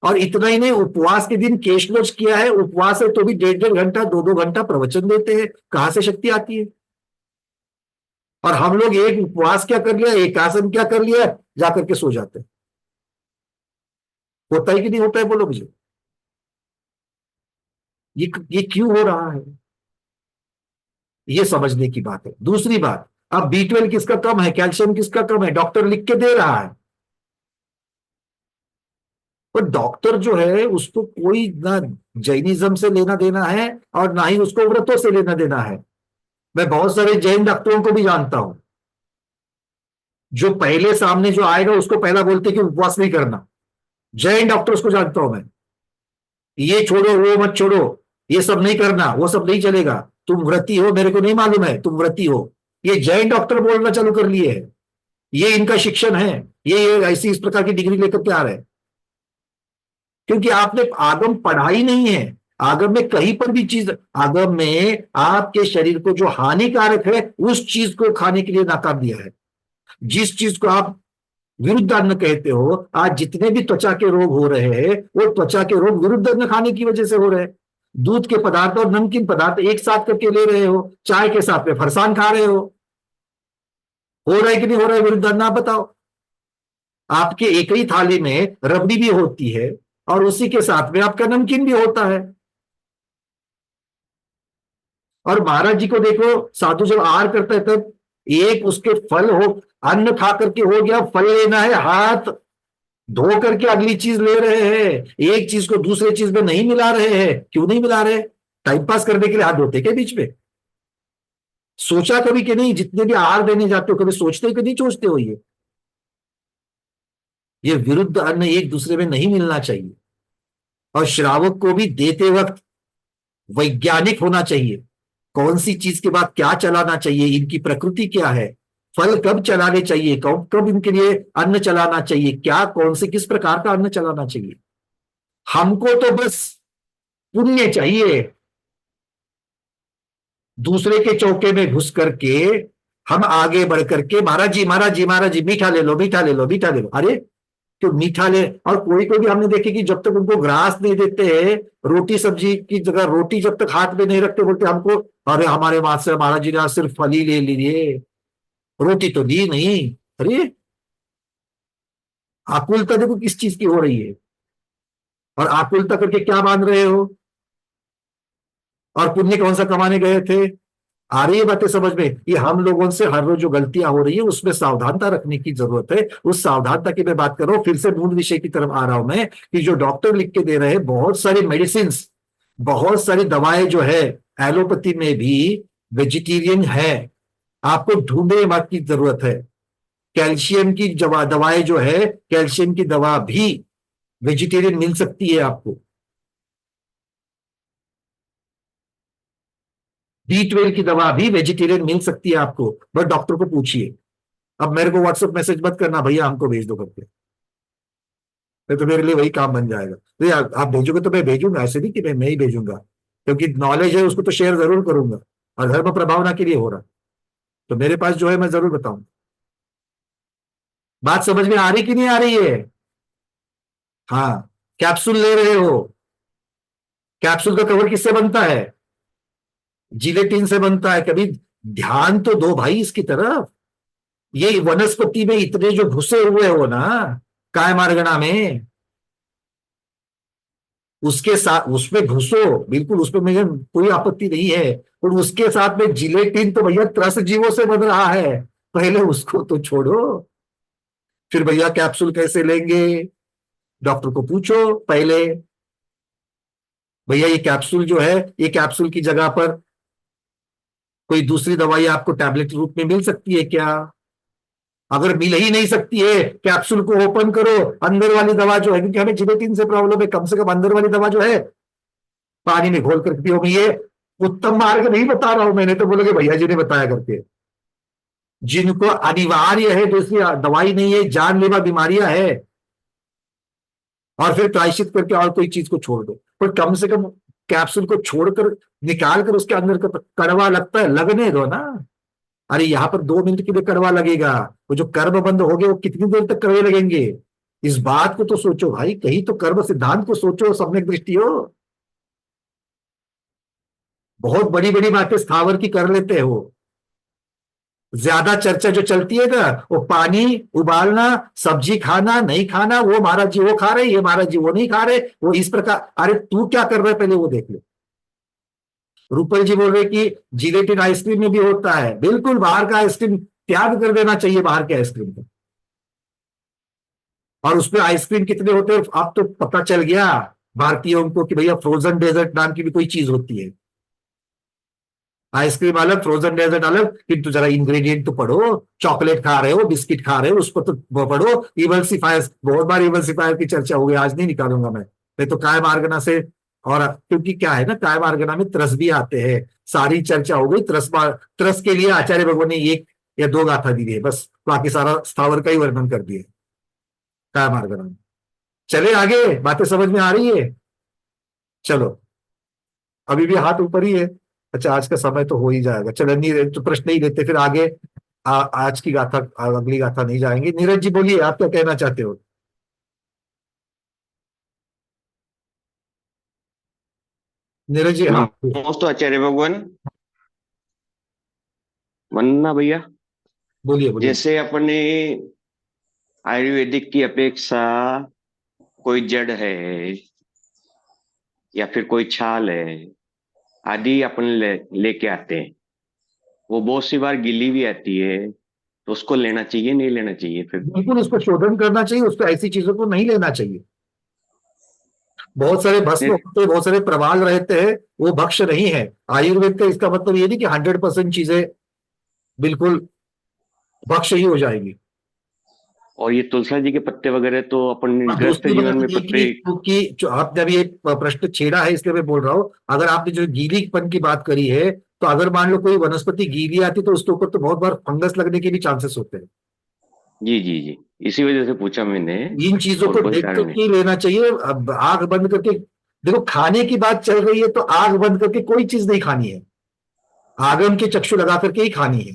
और इतना ही नहीं, उपवास के दिन केशलोच किया है, उपवास है तो भी 1.5 घंटा 2-2 घंटा प्रवचन देते हैं। कहां से शक्ति आती है? और हम लोग एक उपवास क्या कर लिया, एक आसन क्या कर लिया, जाकर के सो जाते हैं। होता है कि नहीं होता है? बोलो मुझे, ये क्यों हो रहा है? ये समझने की बात है। दूसरी बात, अब B12 किसका कम है, कैल्शियम किसका कम है, डॉक्टर लिख के दे रहा है। पर डॉक्टर जो है उसको कोई ना जैनिज्म से लेना देना है और ना ही उसको व्रतों से लेना देना है। मैं बहुत सारे जैन डॉक्टरों को भी जानता हूं जो पहले सामने जो आएगा उसको पहला बोलते कि उपवास नहीं करना। जैन डॉक्टर्स को जानता हूं मैं, ये छोड़ो वो मत छोड़ो, ये सब नहीं करना, वो सब नहीं चलेगा, तुम व्रती हो, मेरे को नहीं मालूम है तुम व्रती हो। ये जैन डॉक्टर बोलना चालू कर लिए है, ये इनका शिक्षण है, ये ऐसी इस प्रकार की डिग्री लेकर के आ रहे हैं। क्योंकि आपने आगम पढ़ाई नहीं है। आगम में कहीं पर भी चीज, आगम में आपके शरीर को जो हानिकारक है उस चीज को खाने के लिए नाकार दिया है। जिस चीज को आप विरुद्ध अन्न कहते हो, आज जितने भी त्वचा के रोग हो रहे हैं वो त्वचा के रोग विरुद्ध अन्न खाने की वजह से हो रहे हैं। दूध के पदार्थ और नमकीन पदार्थ एक साथ करके ले रहे हो, चाय के साथ में फरसान खा रहे हो रहा है कि नहीं हो रहा है विरुद्ध अन्न? आप बताओ। आपके एक ही थाली में रबड़ी भी होती है और उसी के साथ में आपका नमकीन भी होता है। और महाराज जी को देखो, साधु जब आहार करता है तब एक उसके फल हो, अन्न खा करके हो गया, फल लेना है, हाथ धो करके अगली चीज ले रहे हैं। एक चीज को दूसरे चीज में नहीं मिला रहे हैं। क्यों नहीं मिला रहे? टाइम पास करने के लिए हाथ धोते के बीच में? सोचा कभी कि नहीं? जितने भी आहार देने जाते हो कभी सोचते हो कि नहीं सोचते हो? ये विरुद्ध अन्न एक दूसरे में नहीं मिलना चाहिए। और श्रावक को भी देते वक्त वैज्ञानिक होना चाहिए। कौन सी चीज के बाद क्या चलाना चाहिए, इनकी प्रकृति क्या है, फल कब चलाने चाहिए, कब कब इनके लिए अन्न चलाना चाहिए, क्या कौन से किस प्रकार का अन्न चलाना चाहिए। हमको तो बस पुण्य चाहिए। दूसरे के चौके में घुस करके हम आगे बढ़ करके महाराज जी महाराज जी महाराज जी मीठा ले लो मीठा ले लो मीठा ले लो। अरे तो मीठा ले, और कोई कोई भी हमने देखे कि जब तक उनको ग्रास नहीं देते, रोटी सब्जी की जगह रोटी जब तक हाथ में नहीं रखते, बोलते हमको अरे हमारे वहां से महाराज जी ने आज सिर्फ फल ही ले लीजिए, रोटी तो दी नहीं। अरे आकुलता देखो किस चीज की हो रही है, और आकुलता करके क्या मान रहे हो, और पुण्य कौन सा कमाने गए थे। आ रही है बातें समझ में? ये हम लोगों से हर रोज जो गलतियां हो रही है उसमें सावधानता रखने की जरूरत है। उस सावधानता की मैं बात कर रहा हूं। फिर से मूल विषय की तरफ आ रहा हूं मैं, कि जो डॉक्टर लिख के दे रहे हैं बहुत सारी मेडिसिन, बहुत सारी दवाएं जो है एलोपैथी में भी वेजिटेरियन है, आपको ढूंढने मत की जरूरत है। कैल्शियम की दवाएं जो है, कैल्शियम की दवा भी वेजिटेरियन मिल सकती है आपको। B12 की दवा भी वेजिटेरियन मिल सकती है आपको, बस डॉक्टर को पूछिए। अब मेरे को व्हाट्सएप मैसेज मत करना भैया हमको भेज दो करके, तो मेरे लिए वही काम बन जाएगा। तो आप भेजोगे तो मैं भेजूंगा, ऐसे नहीं कि मैं ही भेजूंगा, क्योंकि नॉलेज है उसको तो शेयर जरूर करूंगा, और धर्म प्रभावना के लिए हो रहा तो मेरे पास जो है मैं जरूर बताऊंगा। बात समझ में आ रही कि नहीं आ रही है? हाँ, कैप्सूल ले रहे हो, कैप्सूल का कवर किससे बनता है? जिलेटिन से बनता है। कभी ध्यान तो दो भाई इसकी तरफ। ये वनस्पति में इतने जो घुसे हुए हो ना कायमार्गना में, उसके साथ उसमें घुसो बिल्कुल, उसमें मुझे कोई आपत्ति नहीं है, और उसके साथ में जिलेटिन तो भैया त्रस्त जीवों से बन रहा है, पहले उसको तो छोड़ो। फिर भैया कैप्सूल कैसे लेंगे, डॉक्टर को पूछो पहले, भैया ये कैप्सूल जो है, ये कैप्सूल की जगह पर कोई दूसरी दवाई आपको टैबलेट रूप में मिल सकती है क्या? अगर मिल ही नहीं सकती है, कैप्सूल को ओपन करो, अंदर वाली दवा जो है, क्योंकि हमें जिलेटिन से प्रॉब्लम है, कम से कम अंदर वाली दवा जो है पानी में घोल कर पियो। ये उत्तम मार्ग नहीं बता रहा हूं मैंने, तो बोलोगे भैया जी ने बताया करके। जिनको अनिवार्य है, दूसरी दवाई नहीं है, जानलेवा बीमारियां है, और फिर प्रायश्चित करके और कोई चीज को छोड़ दो, पर कम से कम कैप्सूल को छोड़कर निकाल कर उसके अंदर का कड़वा लगता है, लगने दो ना। अरे यहां पर 2 मिनट के लिए कड़वा लगेगा, वो जो कर्म बंद हो गए वो कितनी देर तक कड़वे लगेंगे? इस बात को तो सोचो भाई, कहीं तो कर्म सिद्धांत को सोचो, सम्यक दृष्टि हो। बहुत बड़ी बड़ी बातें स्थावर की कर लेते हो। ज्यादा चर्चा जो चलती है ना, वो पानी उबालना, सब्जी खाना नहीं खाना, वो महाराज जी वो खा रहे, ये महाराज जी वो नहीं खा रहे, वो इस प्रकार। अरे तू क्या कर रहा है पहले वो देख ले। रूपल जी बोल रहे कि जिलेटिन आइसक्रीम में भी होता है। बिल्कुल, बाहर का आइसक्रीम त्याग कर देना चाहिए, बाहर के आइसक्रीम को। और उसमें आइसक्रीम कितने होते हैं अब तो पता चल गया भारतीयों को कि भैया फ्रोजन डेजर्ट नाम की भी कोई चीज होती है। आइसक्रीम अलग, फ्रोजन डेजर्ट अलग, किंतु जरा इंग्रेडिएंट तो पढ़ो। चॉकलेट खा रहे हो, बिस्किट खा रहे हो, उसको तो पढ़ो। इमल्सिफायर्स, बहुत बार इमल्सिफायर की चर्चा हो गई, आज नहीं निकालूंगा मैं तो कायम आर्गना से। और क्योंकि क्या है ना, कायम आर्गना में त्रस भी आते हैं, सारी चर्चा हो गई त्रस के लिए आचार्य भगवान ने 1 या 2 गाथा दी है बस, बाकी सारा स्थावर का ही वर्णन कर दिया कायम आर्गना में। चले आगे, बातें समझ में आ रही है? चलो, अभी भी हाथ ऊपर ही है। अच्छा, आज का समय तो हो ही जाएगा, चलो नहीं तो प्रश्न ही लेते, फिर आगे आज की गाथा, अगली गाथा नहीं जाएंगे। नीरज जी बोलिए, आप क्या कहना चाहते हो? नीरज जी, हाँ
नमस्ते आचार्य भगवान। वंदना भैया,
बोलिए बोलिए।
जैसे अपने आयुर्वेदिक की अपेक्षा कोई जड़ है या फिर कोई छाल है आदि अपन लेके आते हैं, वो बहुत सी बार गिली भी आती है, तो उसको लेना चाहिए नहीं लेना चाहिए? फिर
बिल्कुल उसको शोधन करना चाहिए, उसको ऐसी चीजों को नहीं लेना चाहिए। बहुत सारे भस्म होते हैं, बहुत सारे प्रवाल रहते हैं, वो भक्ष्य नहीं है। आयुर्वेद का इसका मतलब ये नहीं कि 100% चीजें बिल्कुल भक्ष्य ही हो जाएगी।
और ये तुलसा जी के पत्ते वगैरह तो अपन गृहस्थ जीवन में पत्ते,
क्योंकि जो आपने अभी एक प्रश्न छेड़ा है इसलिए मैं बोल रहा हूं, अगर आपने जो गीलीपन की बात करी है, तो अगर मान लो कोई वनस्पति गीली आती तो उसके ऊपर तो बहुत बार फंगस लगने के भी चांसेस होते हैं।
जी जी जी, इसी वजह से पूछा मैंने।
इन चीजों को देख करके लेना चाहिए। अब आंख बंद करके देखो, खाने की बात चल रही है तो आंख बंद करके कोई चीज नहीं खानी है, आगम के चक्षु लगा करके ही खानी है,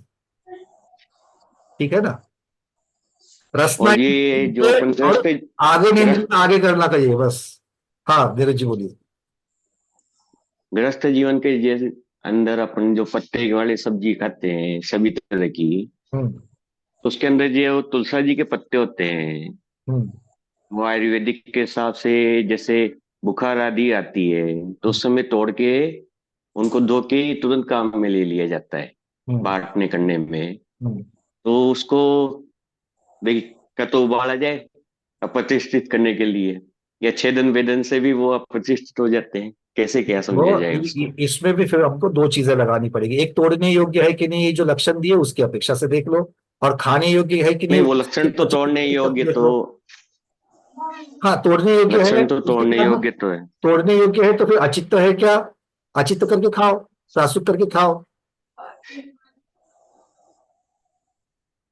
ठीक है ना? रसना
ये जो अपन
आगे करना चाहिए बस। हाँ धीरज जी बोलिए।
गृहस्थ जीवन के जैसे अंदर अपन जो पत्ते वाले सब्जी खाते हैं सभी तरह की, तो उसके अंदर जो तुलसा जी के पत्ते होते हैं, वो आयुर्वेदिक के हिसाब से जैसे बुखार आदि आती है तो उस समय तोड़ के उनको धो के ही तुरंत काम में ले लिया जाता है बांटने करने में। तो उसको का तो उबाला जाए अप्रतिष्ठित करने के लिए, या छेदन वेदन से भी वो अप्रतिष्ठित हो जाते हैं, कैसे क्या समझा जाए उसको?
इसमें भी फिर हमको 2 चीजें लगानी पड़ेगी, एक तोड़ने योग्य है कि नहीं, ये जो लक्षण दिए उसकी अपेक्षा से देख लो, और खाने योग्य है कि नहीं
वो लक्षण तो तोड़ने योग्य तो,
हाँ तोड़ने योग्य है,
लक्षण तो तोड़ने योग्य तो है,
तोड़ने योग्य है तो फिर अचित्त है क्या? अचित्त करके खाओ, प्रासुक करके खाओ।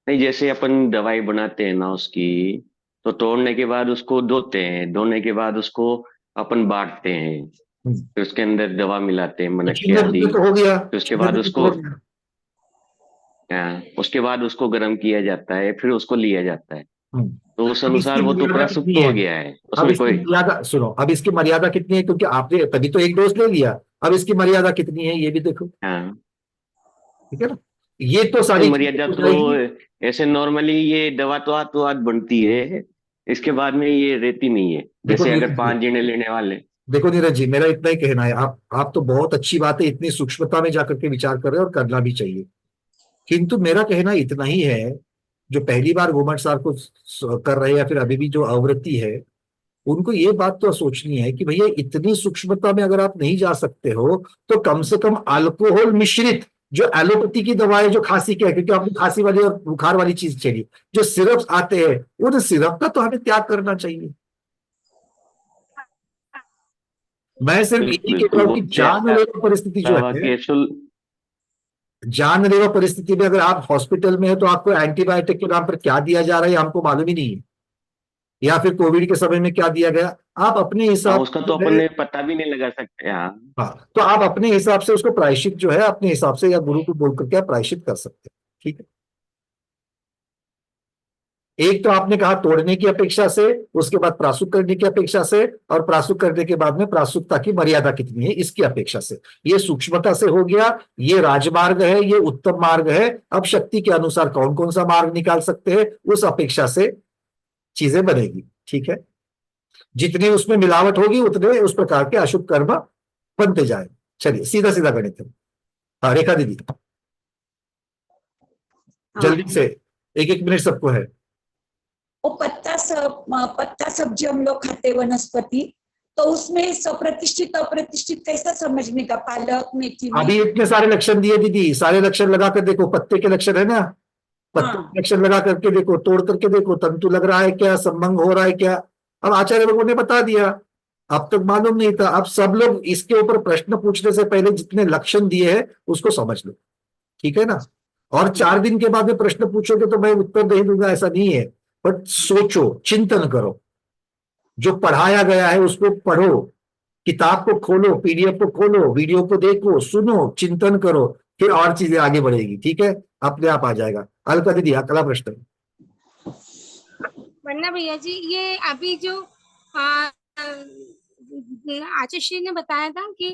नहीं, जैसे अपन दवाई बनाते हैं ना उसकी, तो तोड़ने के बाद उसको धोते हैं, धोने के बाद उसको अपन बांटते हैं, फिर उसके अंदर दवा मिलाते हैं मनक्के आदि,
तो हो गया।
फिर उसके बाद उसको गर्म किया जाता है, फिर उसको लिया जाता है, तो उस अनुसार वो तो प्रासुप्त हो गया है, उसमें कोई
मर्यादा सुनो। अब इसकी मर्यादा कितनी है, क्योंकि आपने तभी तो 1 डोज ले लिया, अब इसकी मर्यादा कितनी है ये भी देखो।
हाँ
ठीक है ना, ये तो सारी
मर्यादा तो ऐसे नॉर्मली ये दवा तो हाथ बनती है, इसके बाद में ये रहती नहीं है, जैसे अगर 5 जने लेने वाले।
देखो नीरज जी, मेरा इतना ही कहना है, आप तो बहुत अच्छी बात है, इतनी सूक्ष्मता में जाकर के विचार कर रहे हैं और करना भी चाहिए, किंतु मेरा कहना इतना ही है, जो पहली बार गोमट सार को कर रहे हैं या फिर अभी भी जो आवृत्ति है, उनको ये बात तो सोचनी है कि भैया इतनी सूक्ष्मता में अगर आप नहीं जा सकते हो तो कम से कम अल्कोहल मिश्रित जो एलोपैथी की दवाएं जो खांसी के है, क्योंकि आपने खांसी वाली और बुखार वाली चीज चली, जो सिरप आते हैं उन सिरप का तो हमें त्याग करना चाहिए। मैं सिर्फ यही कह रहा हूं कि जानलेवा परिस्थिति जो है, जानलेवा परिस्थिति में अगर आप हॉस्पिटल में है तो आपको एंटीबायोटिक के नाम पर क्या दिया जा रहा है हमको मालूम ही नहीं है, या फिर कोविड के समय में क्या दिया गया, आप अपने हिसाब
उसका तो अपन पता भी नहीं लगा सकते।
हाँ, तो आप अपने हिसाब से उसको प्रायश्चित जो है अपने हिसाब से या गुरु को बोल करके आप प्रायश्चित कर सकते हैं। ठीक है, एक तो आपने कहा तोड़ने की अपेक्षा से, उसके बाद प्रासुक करने की अपेक्षा से, और प्रासुक करने के बाद में प्रासुकता की मर्यादा कितनी है इसकी अपेक्षा से, ये सूक्ष्मता से हो गया, ये राजमार्ग है, ये उत्तम मार्ग है। अब शक्ति के अनुसार कौन कौन सा मार्ग निकाल सकते हैं उस अपेक्षा से चीजें बनेगी। ठीक है, जितनी उसमें मिलावट होगी उतने उस प्रकार के अशुभ कर्म बनते जाए। चलिए सीधा सीधा गणित है। हाँ रेखा दीदी, जल्दी से, 1-1 मिनट सबको है।
वो पत्ता पत्ता सब्जी हम लोग खाते वनस्पति, तो उसमें सप्रतिष्ठित अप्रतिष्ठित कैसा समझने का? पालक, मेथी में
अभी इतने सारे लक्षण दिए दीदी, सारे लक्षण लगा कर देखो, पत्ते के लक्षण है ना, पत्ते के लक्षण लगा करके देखो, तोड़ करके देखो, तंतु लग रहा है क्या, संबंध हो रहा है क्या। अब आचार्य लोगों ने बता दिया, अब तक मालूम नहीं था। अब सब लोग इसके ऊपर प्रश्न पूछने से पहले जितने लक्षण दिए हैं उसको समझ लो, ठीक है ना। और 4 दिन के बाद में प्रश्न पूछोगे तो मैं उत्तर नहीं दूंगा, ऐसा नहीं है, बट सोचो, चिंतन करो, जो पढ़ाया गया है उसको पढ़ो, किताब को खोलो, पीडीएफ को खोलो, वीडियो को देखो, सुनो, चिंतन करो, फिर और चीजें आगे बढ़ेगी, ठीक है, अपने आप आ जाएगा। अलका दीदी अगला प्रश्न।
वरना भैया जी, ये अभी जो आचार्य ने बताया था कि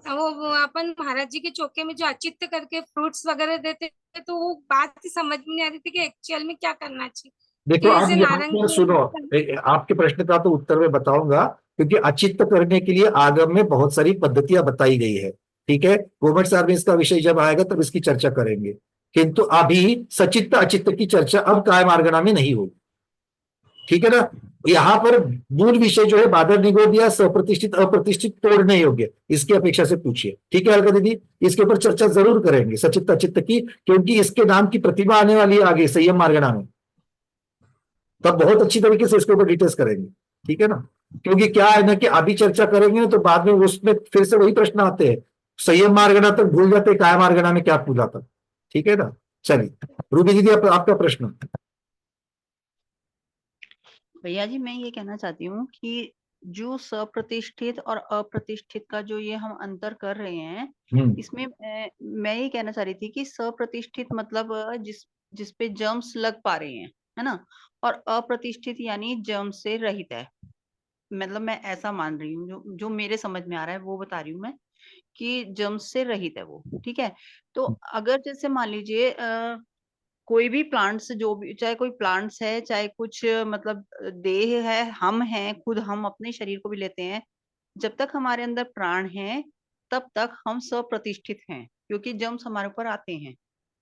वो अपन महाराज जी के चौके में जो अचित्त करके फ्रूट्स वगैरह देते थे, तो वो बात ही समझ में नहीं आ रही थी कि एक्चुअल में क्या करना चाहिए।
देखो आप यहाँ पर सुनो, आपके प्रश्न का तो उत्तर मैं बताऊंगा, क्योंकि अचित्त करने के लिए आगम में बहुत सारी पद्धतियां बताई गई है, ठीक है। गवर्नमेंट साहब में इसका विषय जब आएगा तब इसकी चर्चा करेंगे, किंतु अभी सचित्त अचित्त की चर्चा अब काय मार्गणा में नहीं होगी, ठीक है ना। यहाँ पर मूल विषय जो है बादर निगोदिया, सप्रतिष्ठित अप्रतिष्ठित, तोड़ने योग्य, इसकी अपेक्षा से पूछिए, ठीक है अलका दीदी। इसके ऊपर चर्चा जरूर करेंगे सचित्त अचित्त की, क्योंकि इसके नाम की प्रतिभा आने वाली है आगे संयम मार्गणा में, तब बहुत अच्छी तरीके से इसके ऊपर डिटेल्स करेंगे, ठीक है ना। क्योंकि क्या है ना कि अभी चर्चा करेंगे तो बाद में उसमें फिर से वही प्रश्न आते हैं, संयम मार्गणा तक भूल जाते, काय मार्गणा में क्या पूछा था, ठीक है ना। चलिए रूबी दीदी आपका प्रश्न।
भैया जी मैं ये कहना चाहती हूँ कि जो सप्रतिष्ठित और अप्रतिष्ठित का जो ये हम अंतर कर रहे हैं, इसमें मैं ये कहना चाह रही थी कि सप्रतिष्ठित मतलब जिसपे जर्म्स लग पा रहे हैं, है ना, और अप्रतिष्ठित यानी जर्म से रहित है। मतलब मैं ऐसा मान रही हूँ, जो मेरे समझ में आ रहा है वो बता रही हूँ मैं, कि जर्म से रहित है वो, ठीक है। तो अगर जैसे मान लीजिए कोई भी प्लांट्स, जो भी, चाहे कोई प्लांट्स है, चाहे कुछ मतलब देह है, हम हैं खुद, हम अपने शरीर को भी लेते हैं, जब तक हमारे अंदर प्राण है तब तक हम सप्रतिष्ठित हैं, क्योंकि जर्म्स हमारे ऊपर आते हैं,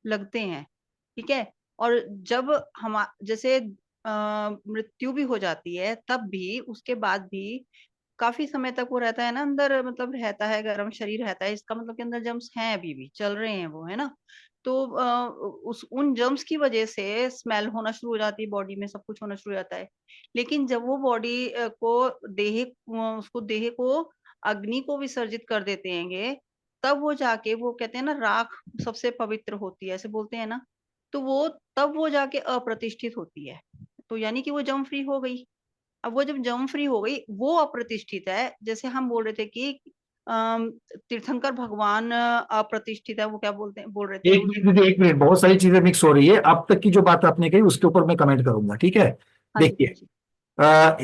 लगते हैं, ठीक है। और जब हम जैसे मृत्यु भी हो जाती है तब भी, उसके बाद भी काफी समय तक वो रहता है ना अंदर, मतलब रहता है, गर्म शरीर रहता है, इसका मतलब के अंदर जर्म्स हैं, अभी भी चल रहे हैं वो, है ना। तो उन जर्म्स की वजह से स्मेल होना शुरू हो जाती है बॉडी में, सब कुछ होना शुरू हो जाता है। लेकिन जब वो बॉडी को देह को अग्नि को विसर्जित कर देते हैं, तब वो जाके, वो कहते हैं ना राख सबसे पवित्र होती है, ऐसे बोलते हैं ना, तो वो तब वो जाके अप्रतिष्ठित होती है, तो यानी कि वो जर्म फ्री हो गई। अब वो जब जर्म फ्री हो गई वो अप्रतिष्ठित है। जैसे हम बोल रहे थे कि तीर्थंकर भगवान अप्रतिष्ठित है, वो क्या बोल रहे थे?
एक मिनट, बहुत सारी चीजें मिक्स हो रही है। अब तक की जो बात आपने कही उसके ऊपर मैं कमेंट करूंगा, ठीक है। देखिए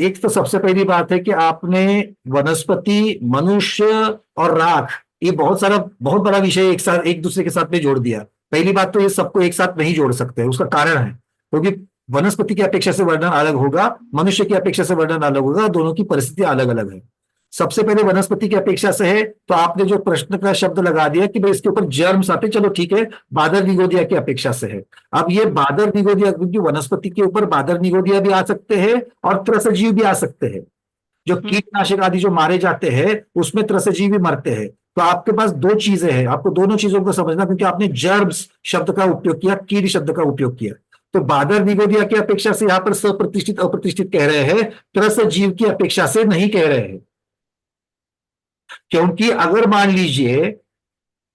एक तो सबसे पहली बात है कि आपने वनस्पति, मनुष्य और राख, ये बहुत बड़ा विषय एक साथ, एक दूसरे के साथ में जोड़ दिया। पहली बात तो ये सबको एक साथ नहीं जोड़ सकते, उसका कारण है क्योंकि वनस्पति की अपेक्षा से वर्णन अलग होगा, मनुष्य की अपेक्षा से वर्णन अलग होगा, दोनों की परिस्थिति अलग अलग है। सबसे पहले वनस्पति की अपेक्षा से है, तो आपने जो प्रश्न का शब्द लगा दिया कि भाई इसके ऊपर जर्म्स आते, चलो ठीक है, बादर निगोदिया की अपेक्षा से है। अब ये बादर निगोदिया, क्योंकि वनस्पति के ऊपर बादर निगोदिया भी आ सकते हैं और त्रसजीव भी आ सकते हैं। जो कीटनाशक आदि जो मारे जाते हैं उसमें त्रसजीव भी मरते हैं। तो आपके पास दो चीजें हैं, आपको दोनों चीजों को समझना, क्योंकि आपने जर्म्स शब्द का उपयोग किया, कीट शब्द का उपयोग किया। तो बादर निगोदिया की अपेक्षा से यहां पर सप्रतिष्ठित अप्रतिष्ठित कह रहे हैं, त्रसजीव की अपेक्षा से नहीं कह रहे हैं। क्योंकि अगर मान लीजिए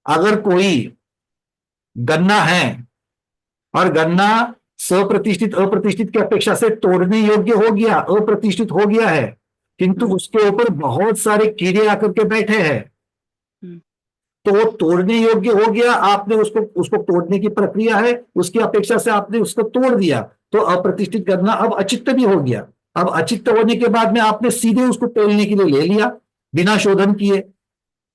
अगर कोई गन्ना है और गन्ना सप्रतिष्ठित अप्रतिष्ठित की अपेक्षा से तोड़ने योग्य हो गया, अप्रतिष्ठित हो गया है, किंतु उसके ऊपर बहुत सारे कीड़े आकर के बैठे हैं, तो वो तोड़ने योग्य हो गया, आपने उसको तोड़ने की प्रक्रिया है, उसकी अपेक्षा से आपने उसको तोड़ दिया, तो अप्रतिष्ठित गन्ना अब अचित्त भी हो गया। अब अचित्त होने के बाद में आपने सीधे उसको तोड़ने के लिए ले लिया बिना शोधन किए,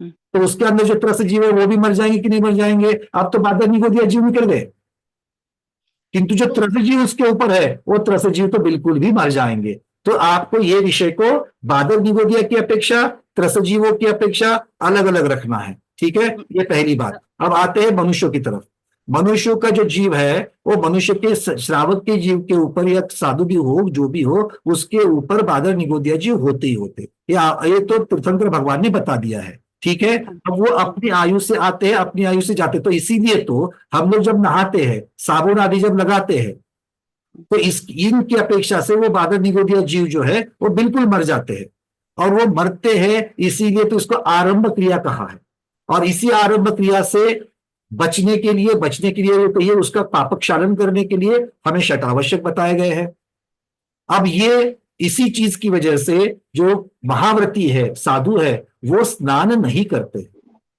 तो उसके अंदर जो त्रसजीव है वो भी मर जाएंगे कि नहीं मर जाएंगे? अब तो बादर निगोदिया जीव निकल गए, किंतु जो त्रसजीव उसके ऊपर है वो त्रसजीव तो बिल्कुल भी मर जाएंगे। तो आपको ये विषय को बादर निगोदिया की अपेक्षा, त्रसजीवों की अपेक्षा अलग अलग रखना है, ठीक है, ये पहली बात। अब आते हैं मनुष्यों की तरफ। मनुष्यों का जो जीव है वो मनुष्य के श्रावक के जीव के ऊपर या साधु भी हो जो भी हो उसके ऊपर बादर निगोदिया जीव होते ही होते। ये तो तीर्थंकर भगवान ने बता दिया है, ठीक है। अब वो अपनी आयु से आते हैं, अपनी आयु से जाते, तो इसीलिए तो हम लोग जब नहाते हैं, साबुन आदि जब लगाते हैं, तो इनकी अपेक्षा से वो बादर निगोदिया जीव जो है वो बिल्कुल मर जाते हैं। और वो मरते हैं इसीलिए तो इसको आरंभ क्रिया कहा है। और इसी आरंभ क्रिया से बचने के लिए कहिए, उसका पापक क्षालन करने के लिए हमें षट आवश्यक बताए गए हैं। अब ये इसी चीज की वजह से जो महाव्रती है, साधु है, वो स्नान नहीं करते,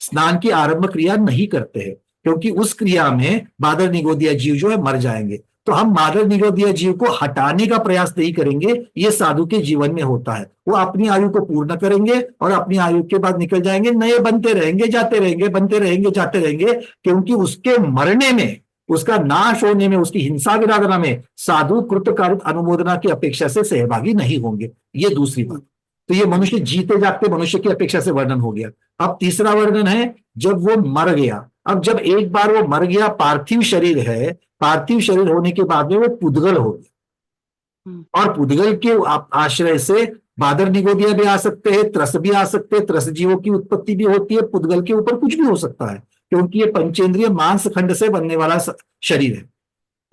स्नान की आरंभ क्रिया नहीं करते हैं, क्योंकि उस क्रिया में बादर निगोदिया जीव जो है मर जाएंगे। तो हम बादर निगोदिया जीव को हटाने का प्रयास नहीं करेंगे, ये साधु के जीवन में होता है। वो अपनी आयु को पूर्ण करेंगे और अपनी आयु के बाद निकल जाएंगे, नए बनते रहेंगे, जाते रहेंगे, बनते रहेंगे, जाते रहेंगे, क्योंकि उसके मरने में, उसका नाश होने में, उसकी हिंसा विराधना में साधु कृतकारित अनुमोदना की अपेक्षा से सहभागी नहीं होंगे। ये दूसरी बात। तो ये मनुष्य जीते जागते मनुष्य की अपेक्षा से वर्णन हो गया। अब तीसरा वर्णन है जब वो मर गया। अब जब एक बार वो मर गया, पार्थिव शरीर है, पार्थिव शरीर होने के बाद में वो पुद्गल हो गया, और पुद्गल के आश्रय से बादर निगोदिया भी आ सकते हैं, त्रस भी आ सकते हैं, त्रस जीवों की उत्पत्ति भी होती है। पुद्गल के ऊपर कुछ भी हो सकता है, क्योंकि ये पंचेंद्रिय मांस खंड से बनने वाला शरीर है,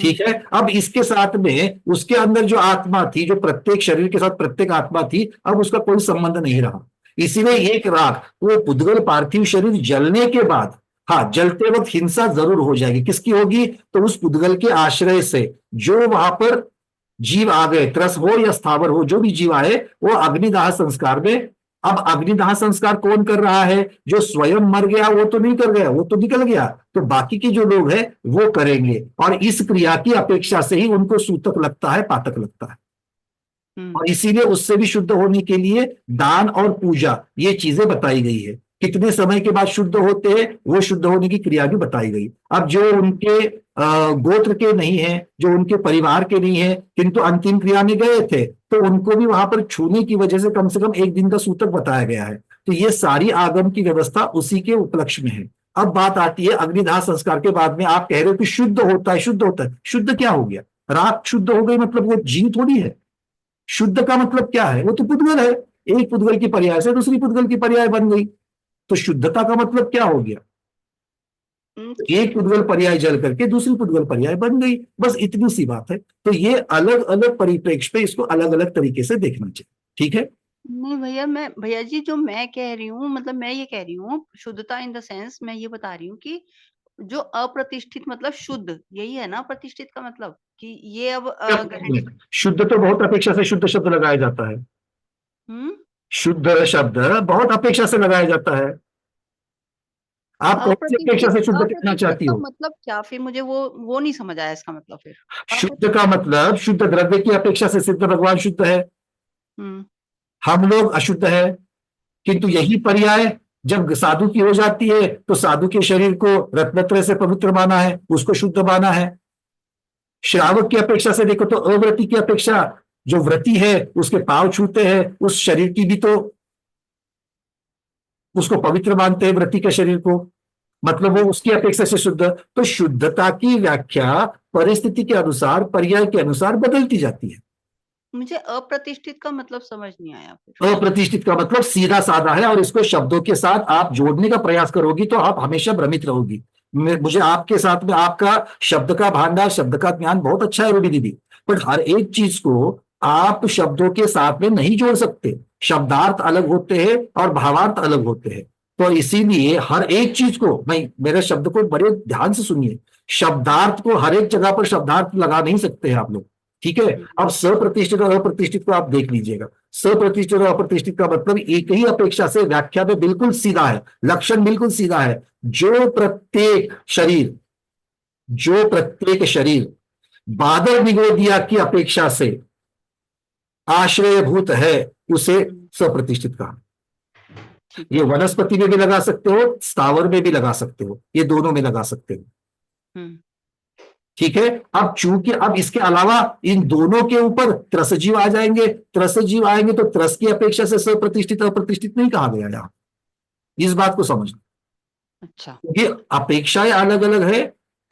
ठीक है। अब इसके साथ में उसके अंदर जो आत्मा थी, जो प्रत्येक शरीर के साथ प्रत्येक आत्मा थी, अब उसका कोई संबंध नहीं रहा। इसीलिए एक रात वो पुद्गल पार्थिव शरीर जलने के बाद, हाँ, जलते वक्त हिंसा जरूर हो जाएगी। किसकी होगी? तो उस पुद्गल के आश्रय से जो वहां पर जीव आ गए, त्रस हो या स्थावर हो, जो भी जीव आए, वो अग्निदाह संस्कार में। अब अग्निदाह संस्कार कौन कर रहा है? जो स्वयं मर गया वो तो नहीं कर गया, वो तो निकल गया, तो बाकी के जो लोग हैं वो करेंगे। और इस क्रिया की अपेक्षा से ही उनको सूतक लगता है, पातक लगता है। और इसीलिए उससे भी शुद्ध होने के लिए दान और पूजा, ये चीजें बताई गई है। कितने समय के बाद शुद्ध होते हैं, वो शुद्ध होने की क्रिया भी बताई गई। अब जो उनके गोत्र के नहीं है, जो उनके परिवार के नहीं है, किंतु अंतिम क्रिया में गए थे, तो उनको भी वहां पर छूने की वजह से कम एक दिन का सूतक बताया गया है। तो ये सारी आगम की व्यवस्था उसी के उपलक्ष्य में है। अब बात आती है अग्निदाह संस्कार के बाद में, आप कह रहे हो कि शुद्ध होता है, शुद्ध होता है, शुद्ध क्या हो गया? राख शुद्ध हो गई मतलब वो जीव थोड़ी है। शुद्ध का मतलब क्या है? वो तो पुद्गल है, एक पुद्गल की पर्याय से दूसरी पुद्गल की पर्याय बन गई। तो शुद्धता का मतलब क्या हो गया? एक पुद्गल पर्याय जल करके दूसरी पुद्गल पर्याय बन गई, बस इतनी सी बात है। तो ये अलग अलग परिप्रेक्ष्य पे इसको अलग अलग तरीके से देखना चाहिए, ठीक है।
नहीं भैया जी, जो मैं कह रही हूँ, मतलब मैं ये कह रही हूँ शुद्धता इन द सेंस, मैं ये बता रही हूँ कि जो अप्रतिष्ठित मतलब शुद्ध, यही है ना प्रतिष्ठित का मतलब, कि ये अब
शुद्ध तो बहुत अपेक्षा से शुद्ध शब्द लगाया जाता है। शुद्ध शब्द बहुत अपेक्षा से लगाया जाता है। आप कौन सी अपेक्षा से शुद्ध कहना चाहती हो?
मतलब क्या? फिर मुझे वो नहीं समझ आया इसका मतलब। फिर
शुद्ध का मतलब शुद्ध द्रव्य की अपेक्षा से सिद्ध भगवान शुद्ध है, हम लोग अशुद्ध है। किंतु यही पर्याय जब साधु की हो जाती है, तो साधु के शरीर को रत्नत्रय से पवित्र माना है, उसको शुद्ध माना है। श्रावक की अपेक्षा से देखो तो अव्रति की अपेक्षा, जो व्रती है उसके पांव छूते हैं, उस शरीर की भी तो उसको पवित्र मानते हैं, व्रती के शरीर को, मतलब वो उसकी अपेक्षा से शुद्ध। तो शुद्धता की व्याख्या परिस्थिति के अनुसार, पर्याय के अनुसार बदलती जाती है।
मुझे अप्रतिष्ठित का मतलब समझ नहीं आया। फिर
अप्रतिष्ठित का मतलब सीधा साधा है, और इसको शब्दों के साथ आप जोड़ने का प्रयास करोगी तो आप हमेशा भ्रमित रहोगी। मुझे आपके साथ में आपका शब्द का भांडार, शब्द का ज्ञान बहुत अच्छा है रूबी दीदी, पर हर एक चीज को आप शब्दों के साथ में नहीं जोड़ सकते। शब्दार्थ अलग होते हैं और भावार्थ अलग होते हैं। तो इसीलिए हर एक चीज को, मेरे शब्द को बड़े ध्यान से सुनिए, शब्दार्थ को हर एक जगह पर शब्दार्थ लगा नहीं सकते हैं आप लोग, ठीक है। अब सप्रतिष्ठित और अप्रतिष्ठित को आप देख लीजिएगा। सप्रतिष्ठित और अप्रतिष्ठित का मतलब एक ही अपेक्षा से व्याख्या में बिल्कुल सीधा है, लक्षण बिल्कुल सीधा है। जो प्रत्येक शरीर बादर निगोदिया की अपेक्षा से आश्रयभूत है, उसे सप्रतिष्ठित कहा। ये वनस्पति में भी लगा सकते हो, स्थावर में भी लगा सकते हो, ये दोनों में लगा सकते हो, ठीक है। अब चूंकि अब इसके अलावा इन दोनों के ऊपर त्रसजीव आ जाएंगे, त्रसजीव आएंगे तो त्रस की अपेक्षा से सप्रतिष्ठित अप्रतिष्ठित नहीं कहा गया यहां, इस बात को समझना।
अच्छा,
ये अपेक्षाएं अलग अलग है,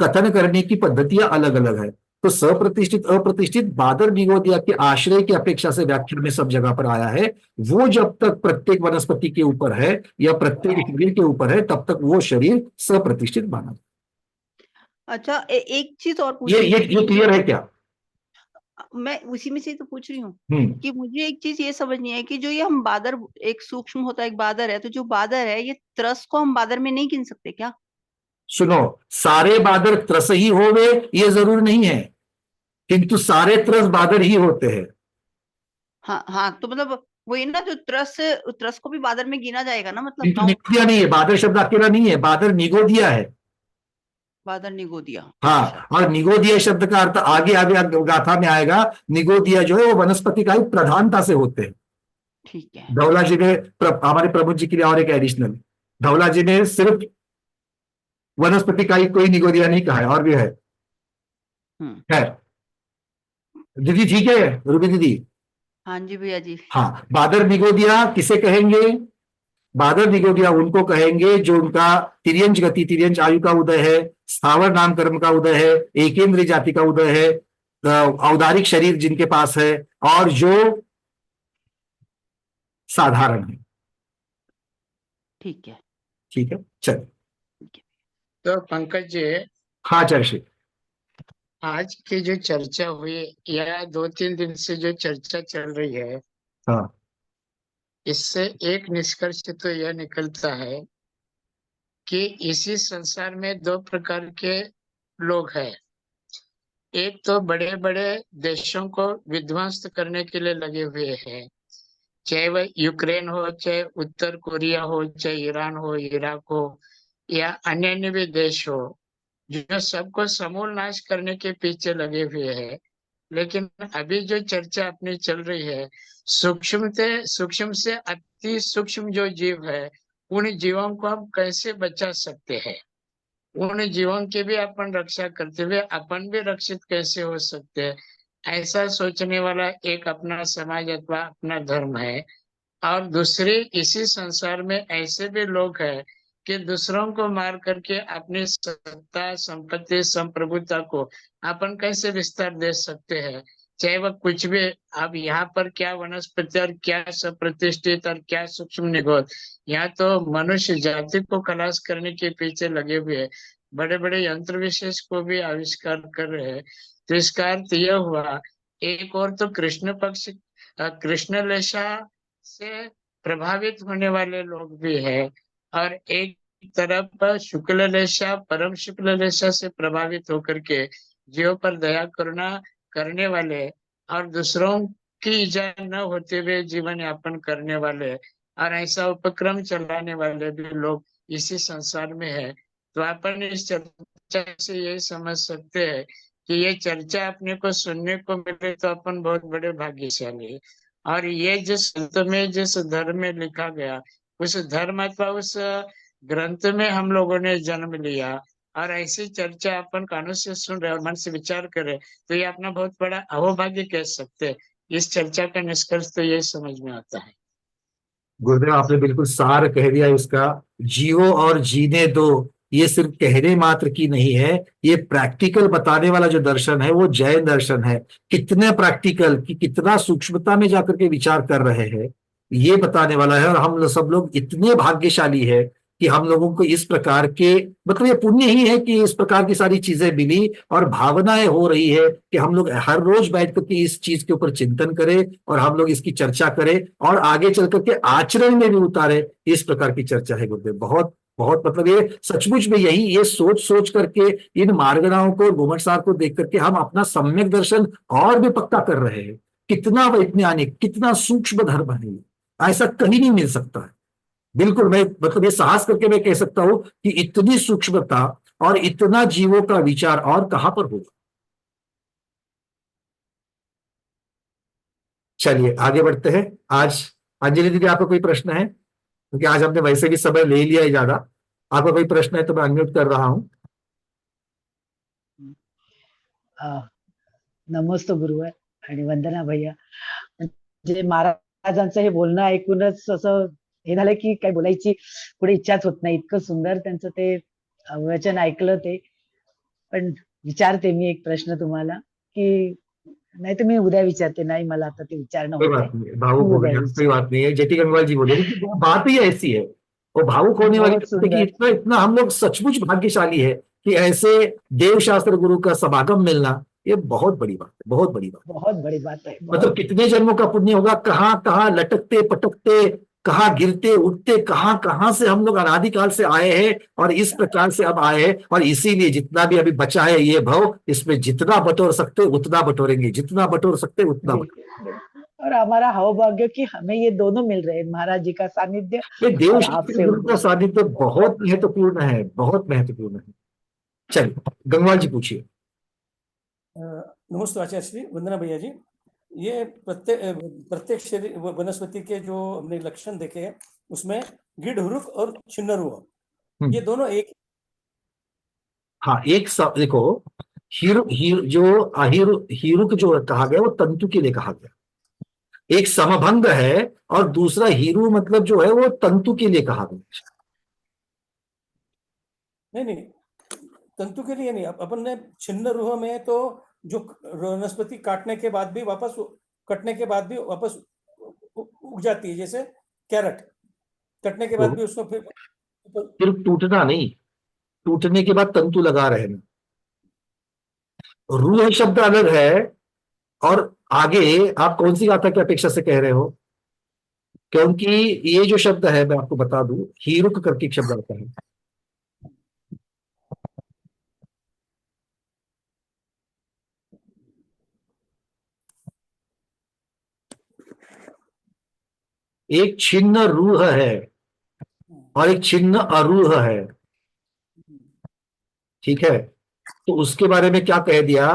कथन करने की पद्धतियां अलग अलग है। तो सप्रतिष्ठित अप्रतिष्ठित बादर निगोदिया के आश्रय की अपेक्षा से व्याख्यान में सब जगह पर आया है। वो जब तक प्रत्येक वनस्पति के ऊपर है या प्रत्येक शरीर के ऊपर है तब तक वो शरीर सप्रतिष्ठित माना।
अच्छा, एक चीज और
ये क्लियर है क्या?
मैं उसी में से तो पूछ रही हूँ कि मुझे एक चीज ये समझनी है कि जो ये हम बादर, एक सूक्ष्म होता है एक बादर है, तो जो बादर है ये त्रस को हम बादर में नहीं गिन सकते क्या?
सुनो, सारे बादर त्रस ही होवे ये जरूर नहीं है, किंतु सारे त्रस बादर ही होते हैं।
हाँ हाँ, तो मतलब वही ना, जो त्रस को भी बादर में गिना जाएगा ना, मतलब
किंतु निगोदिया नहीं है, बादर शब्द अकेला नहीं है, बादर निगोदिया है।
बादर निगोदिया।
हाँ, और निगोदिया शब्द का अर्थ आगे आगे गाथा में आएगा। निगोदिया जो है वो वनस्पति का ही प्रधानता से होते हैं।
ठीक है।
धौला जी ने हमारे प्रभु जी के लिए और एक एडिशनल, धौला जी ने सिर्फ वनस्पति का ही कोई निगोदिया नहीं कहा है, और भी है। खैर दीदी ठीक है, रूबी दीदी?
हाँ जी भैया जी।
हाँ, बादर निगोदिया किसे कहेंगे? बादर निगोदिया उनको कहेंगे जो उनका तिर्यंच गति, तिर्यंच आयु का उदय है, स्थावर नाम कर्म का उदय है, एकेंद्रीय जाति का उदय है, औदारिक शरीर जिनके पास है, और जो साधारण है।
ठीक है।
ठीक है, चल।
तो पंकज जी,
हाँ चर्षित,
आज की जो चर्चा हुई या 2-3 दिन से जो चर्चा चल रही है,
हाँ,
इससे एक निष्कर्ष तो यह निकलता है कि इसी संसार में 2 प्रकार के लोग हैं। एक तो बड़े बड़े देशों को विध्वंस करने के लिए लगे हुए हैं, चाहे वह यूक्रेन हो, चाहे उत्तर कोरिया हो, चाहे ईरान हो, इराक हो, या अन्य भी देश हो, जो सबको समूल नाश करने के पीछे लगे हुए हैं। लेकिन अभी जो चर्चा अपनी चल रही है, सूक्ष्म से अति सूक्ष्म जो जीव है, उन जीवों को हम कैसे बचा सकते हैं, उन जीवों की भी अपन रक्षा करते हुए अपन भी रक्षित कैसे हो सकते हैं, ऐसा सोचने वाला एक अपना समाज अथवा अपना धर्म है। और दूसरे इसी संसार में ऐसे भी लोग हैं कि दूसरों को मार करके अपनी सत्ता, संपत्ति, संप्रभुता को अपन कैसे विस्तार दे सकते हैं, चाहे वह कुछ भी। अब यहाँ पर क्या वनस्पति और क्या सप्रतिष्ठित और क्या सूक्ष्म निगोद, यहाँ तो मनुष्य जाति को खलास करने के पीछे लगे हुए बड़े बड़े यंत्र विशेष को भी आविष्कार कर रहे हैं। तो इसका अर्थ यह हुआ, एक और तो कृष्ण पक्ष, कृष्ण लेशा से प्रभावित होने वाले लोग भी है, और एक तरफ शुक्ल लेशा, परम शुक्ल लेशा से प्रभावित होकर के जीव पर दया करुणा करने वाले और दूसरों की इजा न होते हुए जीवन यापन करने वाले और ऐसा उपक्रम चलाने वाले भी लोग इसी संसार में है। तो अपन इस चर्चा से यही समझ सकते हैं कि ये चर्चा अपने को सुनने को मिले तो अपन बहुत बड़े भाग्यशाली। और ये जिस ग्रंथ में, जिस धर्म में लिखा गया, उस धर्म अथवा उस ग्रंथ में हम लोगों ने जन्म लिया और ऐसी चर्चा अपन कानों से सुन रहे और मन से विचार करे, तो ये अपना बहुत बड़ा अहोभाग्य कह सकते हैं। इस चर्चा का निष्कर्ष तो यही समझ में आता है।
गुरुदेव आपने बिल्कुल सार कह दिया इसका। जियो और जीने दो, ये सिर्फ कहने मात्र की नहीं है, ये प्रैक्टिकल बताने वाला जो दर्शन है वो जैन दर्शन है। कितने प्रैक्टिकल कि कितना सूक्ष्मता में जाकर के विचार कर रहे हैं, ये बताने वाला है। और हम सब लोग इतने भाग्यशाली है कि हम लोगों को इस प्रकार के, मतलब ये पुण्य ही है कि इस प्रकार की सारी चीजें मिली और भावनाएं हो रही है कि हम लोग हर रोज बैठ करके इस चीज के ऊपर चिंतन करें और हम लोग इसकी चर्चा करें और आगे चल करके आचरण में भी उतारे। इस प्रकार की चर्चा है गुरुदेव, बहुत बहुत, मतलब ये सचमुच में यही, ये सोच सोच करके इन मार्गनाओं को, घुमटसार को देख करके हम अपना सम्यक दर्शन और भी पक्का कर रहे हैं। कितना वैज्ञानिक, कितना सूक्ष्म धर्म है, ऐसा कहीं नहीं मिल सकता है। बिल्कुल, मैं मतलब ये साहस करके मैं कह सकता हूं कि इतनी सूक्ष्मता और इतना जीवों का विचार और कहां पर होगा। चलिए आगे बढ़ते हैं। आज अंजलि दीदी, आपका कोई प्रश्न है? क्योंकि आज हमने वैसे भी समय ले लिया है ज्यादा। आपका कोई प्रश्न है तो मैं अनम्यूट कर रहा हूं।
नमस्ते गुरुवर आणि वंदना भैया. म्हणजे महाराजांचं हे बोलणं ऐकूनच असं हे झालं की काय बोलायची पुढे इच्छाच होत नाही. इतकं सुंदर त्यांचं ते वचन ऐकलं ते पण विचारते मी एक प्रश्न तुम्हाला, की नाही तर मी उद्या विचारते, नाही मला आता ते विचारणं
कोई
होतंय,
बात नहीं, भावुक
मी
हो
उद्या
गया, कोई
विचारते.
बात नहीं है। जेटी गंगवाल जी बोले कि वो बात ही ऐसी है, वो भावुक होने वाली
बहुत
बात है कि
सुंदर.
इतना इतना हम लोग सचमुच भाग्यशाली है कि ऐसे देवशास्त्र गुरु का समागम मिलना, ये बहुत बड़ी बात है, बहुत बड़ी बात।
बहुत बड़ी बात है,
मतलब
बहुत.
कितने जन्मों का पुण्य होगा, कहाँ कहाँ लटकते पटकते, कहाँ गिरते उठते, कहाँ कहाँ से हम लोग अनादिकाल से आए हैं और इस प्रकार से अब आए हैं। और इसीलिए जितना भी अभी बचा है ये भव, इसमें जितना बटोर सकते उतना बटोरेंगे, जितना बटोर सकते उतना बटोरेंगे।
और हमारा सौभाग्य कि हमें ये दोनों मिल रहे हैं, महाराज जी का सानिध्य
ये देव
और
शास्त्र
आपसे
गुरु का सानिध्य बहुत महत्वपूर्ण है, बहुत महत्वपूर्ण है। चलिए गंगवाल जी पूछिए।
नमस्ते आचार्य श्री, वंदना भैया जी। ये प्रत्येक शरीर वनस्पति के जो हमने लक्षण देखे हैं उसमें गिड हुरुक और छिन्नरुआ ये दोनों एक।
हाँ, एक देखो, हीरुक जो कहा गया वो तंतु के लिए कहा गया, एक समभंग है, और दूसरा हीरू मतलब जो है वो तंतु के लिए कहा गया।
नहीं, तंतु के लिए नहीं। अपन ने छिन्न रूह में तो जो वनस्पति काटने के बाद भी वापस उग जाती है, जैसे कैरेट कटने के बाद भी उसको
फिर टूटना नहीं, टूटने के बाद तंतु लगा रहना। रूह शब्द अलग है, और आगे आप कौन सी गाथा की अपेक्षा से कह रहे हो? क्योंकि ये जो शब्द है मैं आपको बता दूं, हीरुक करके एक शब्द आता है। एक छिन्न रूह है और एक छिन्न अरूह है, ठीक है? तो उसके बारे में क्या कह दिया?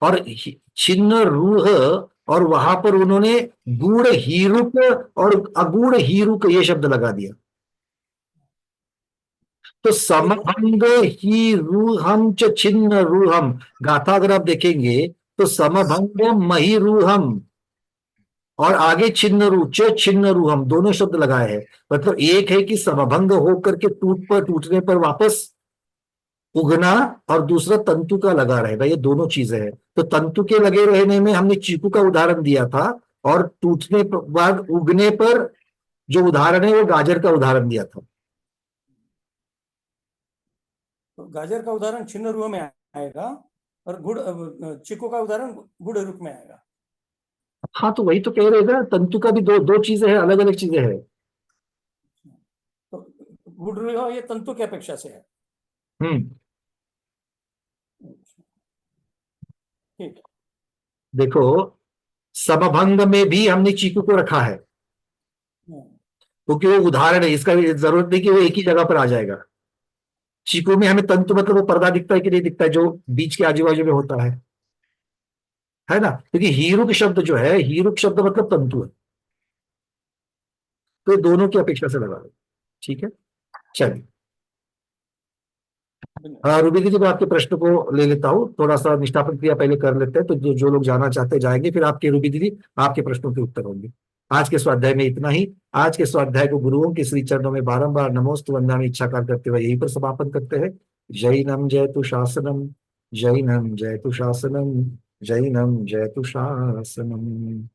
और छिन्न रूह, और वहां पर उन्होंने गूढ़ हीरुक और अगूढ़ हीरुक ये शब्द लगा दिया। तो समभंग ही रूहम च छिन्न रूहम, गाथा अगर आप देखेंगे तो समभंग मही रूहम और आगे छिन्न रू च छिन्न रूहम दोनों शब्द लगाए हैं। मतलब एक है कि समभंग होकर के टूटने पर वापस उगना, और दूसरा तंतु का लगा रहना, ये दोनों चीजें हैं। तो तंतु के लगे रहने में हमने चीकू का उदाहरण दिया था, और टूटने पर बाद उगने पर जो उदाहरण है वो गाजर का उदाहरण दिया था।
तो गाजर का उदाहरण छिन्न रूह में आएगा और चीकू का उदाहरण गुड़ रूप में आएगा।
हाँ, तो वही तो कह रहे ना, तंतु का भी दो चीजें हैं, अलग अलग चीजें हैं।
तो गुड़ रूह ये तंतु की अपेक्षा से है। ठीक।
देखो, समभंग में भी हमने चीकू को रखा है, क्योंकि वो उदाहरण है, इसका जरूरत नहीं कि वो एक ही जगह पर आ जाएगा। चीकू में हमें तंतु मतलब वो पर्दा दिखता है कि नहीं दिखता है, जो बीच के आजू बाजू में होता है ना? क्योंकि हीरुक शब्द जो है, हीरुक शब्द मतलब तंतु है, तो दोनों की अपेक्षा से लगा दो, ठीक है? चलिए, रूबी दीदी, मैं आपके प्रश्न को ले लेता हूँ, थोड़ा सा निष्ठापन क्रिया पहले कर लेते हैं, तो जो लोग जाना चाहते हैं जाएंगे, फिर आपके रूबी दीदी आपके प्रश्नों के उत्तर होंगे। आज के स्वाध्याय में इतना ही। आज के स्वाध्याय को गुरुओं के श्री चरणों में बारंबार नमोस्तु वंदनामि इच्छाकार करते हुए यहीं पर समापन करते हैं। जैनम जयतु शासनम, जैनम जयतु शासनम, जैनम जयतु शासनम।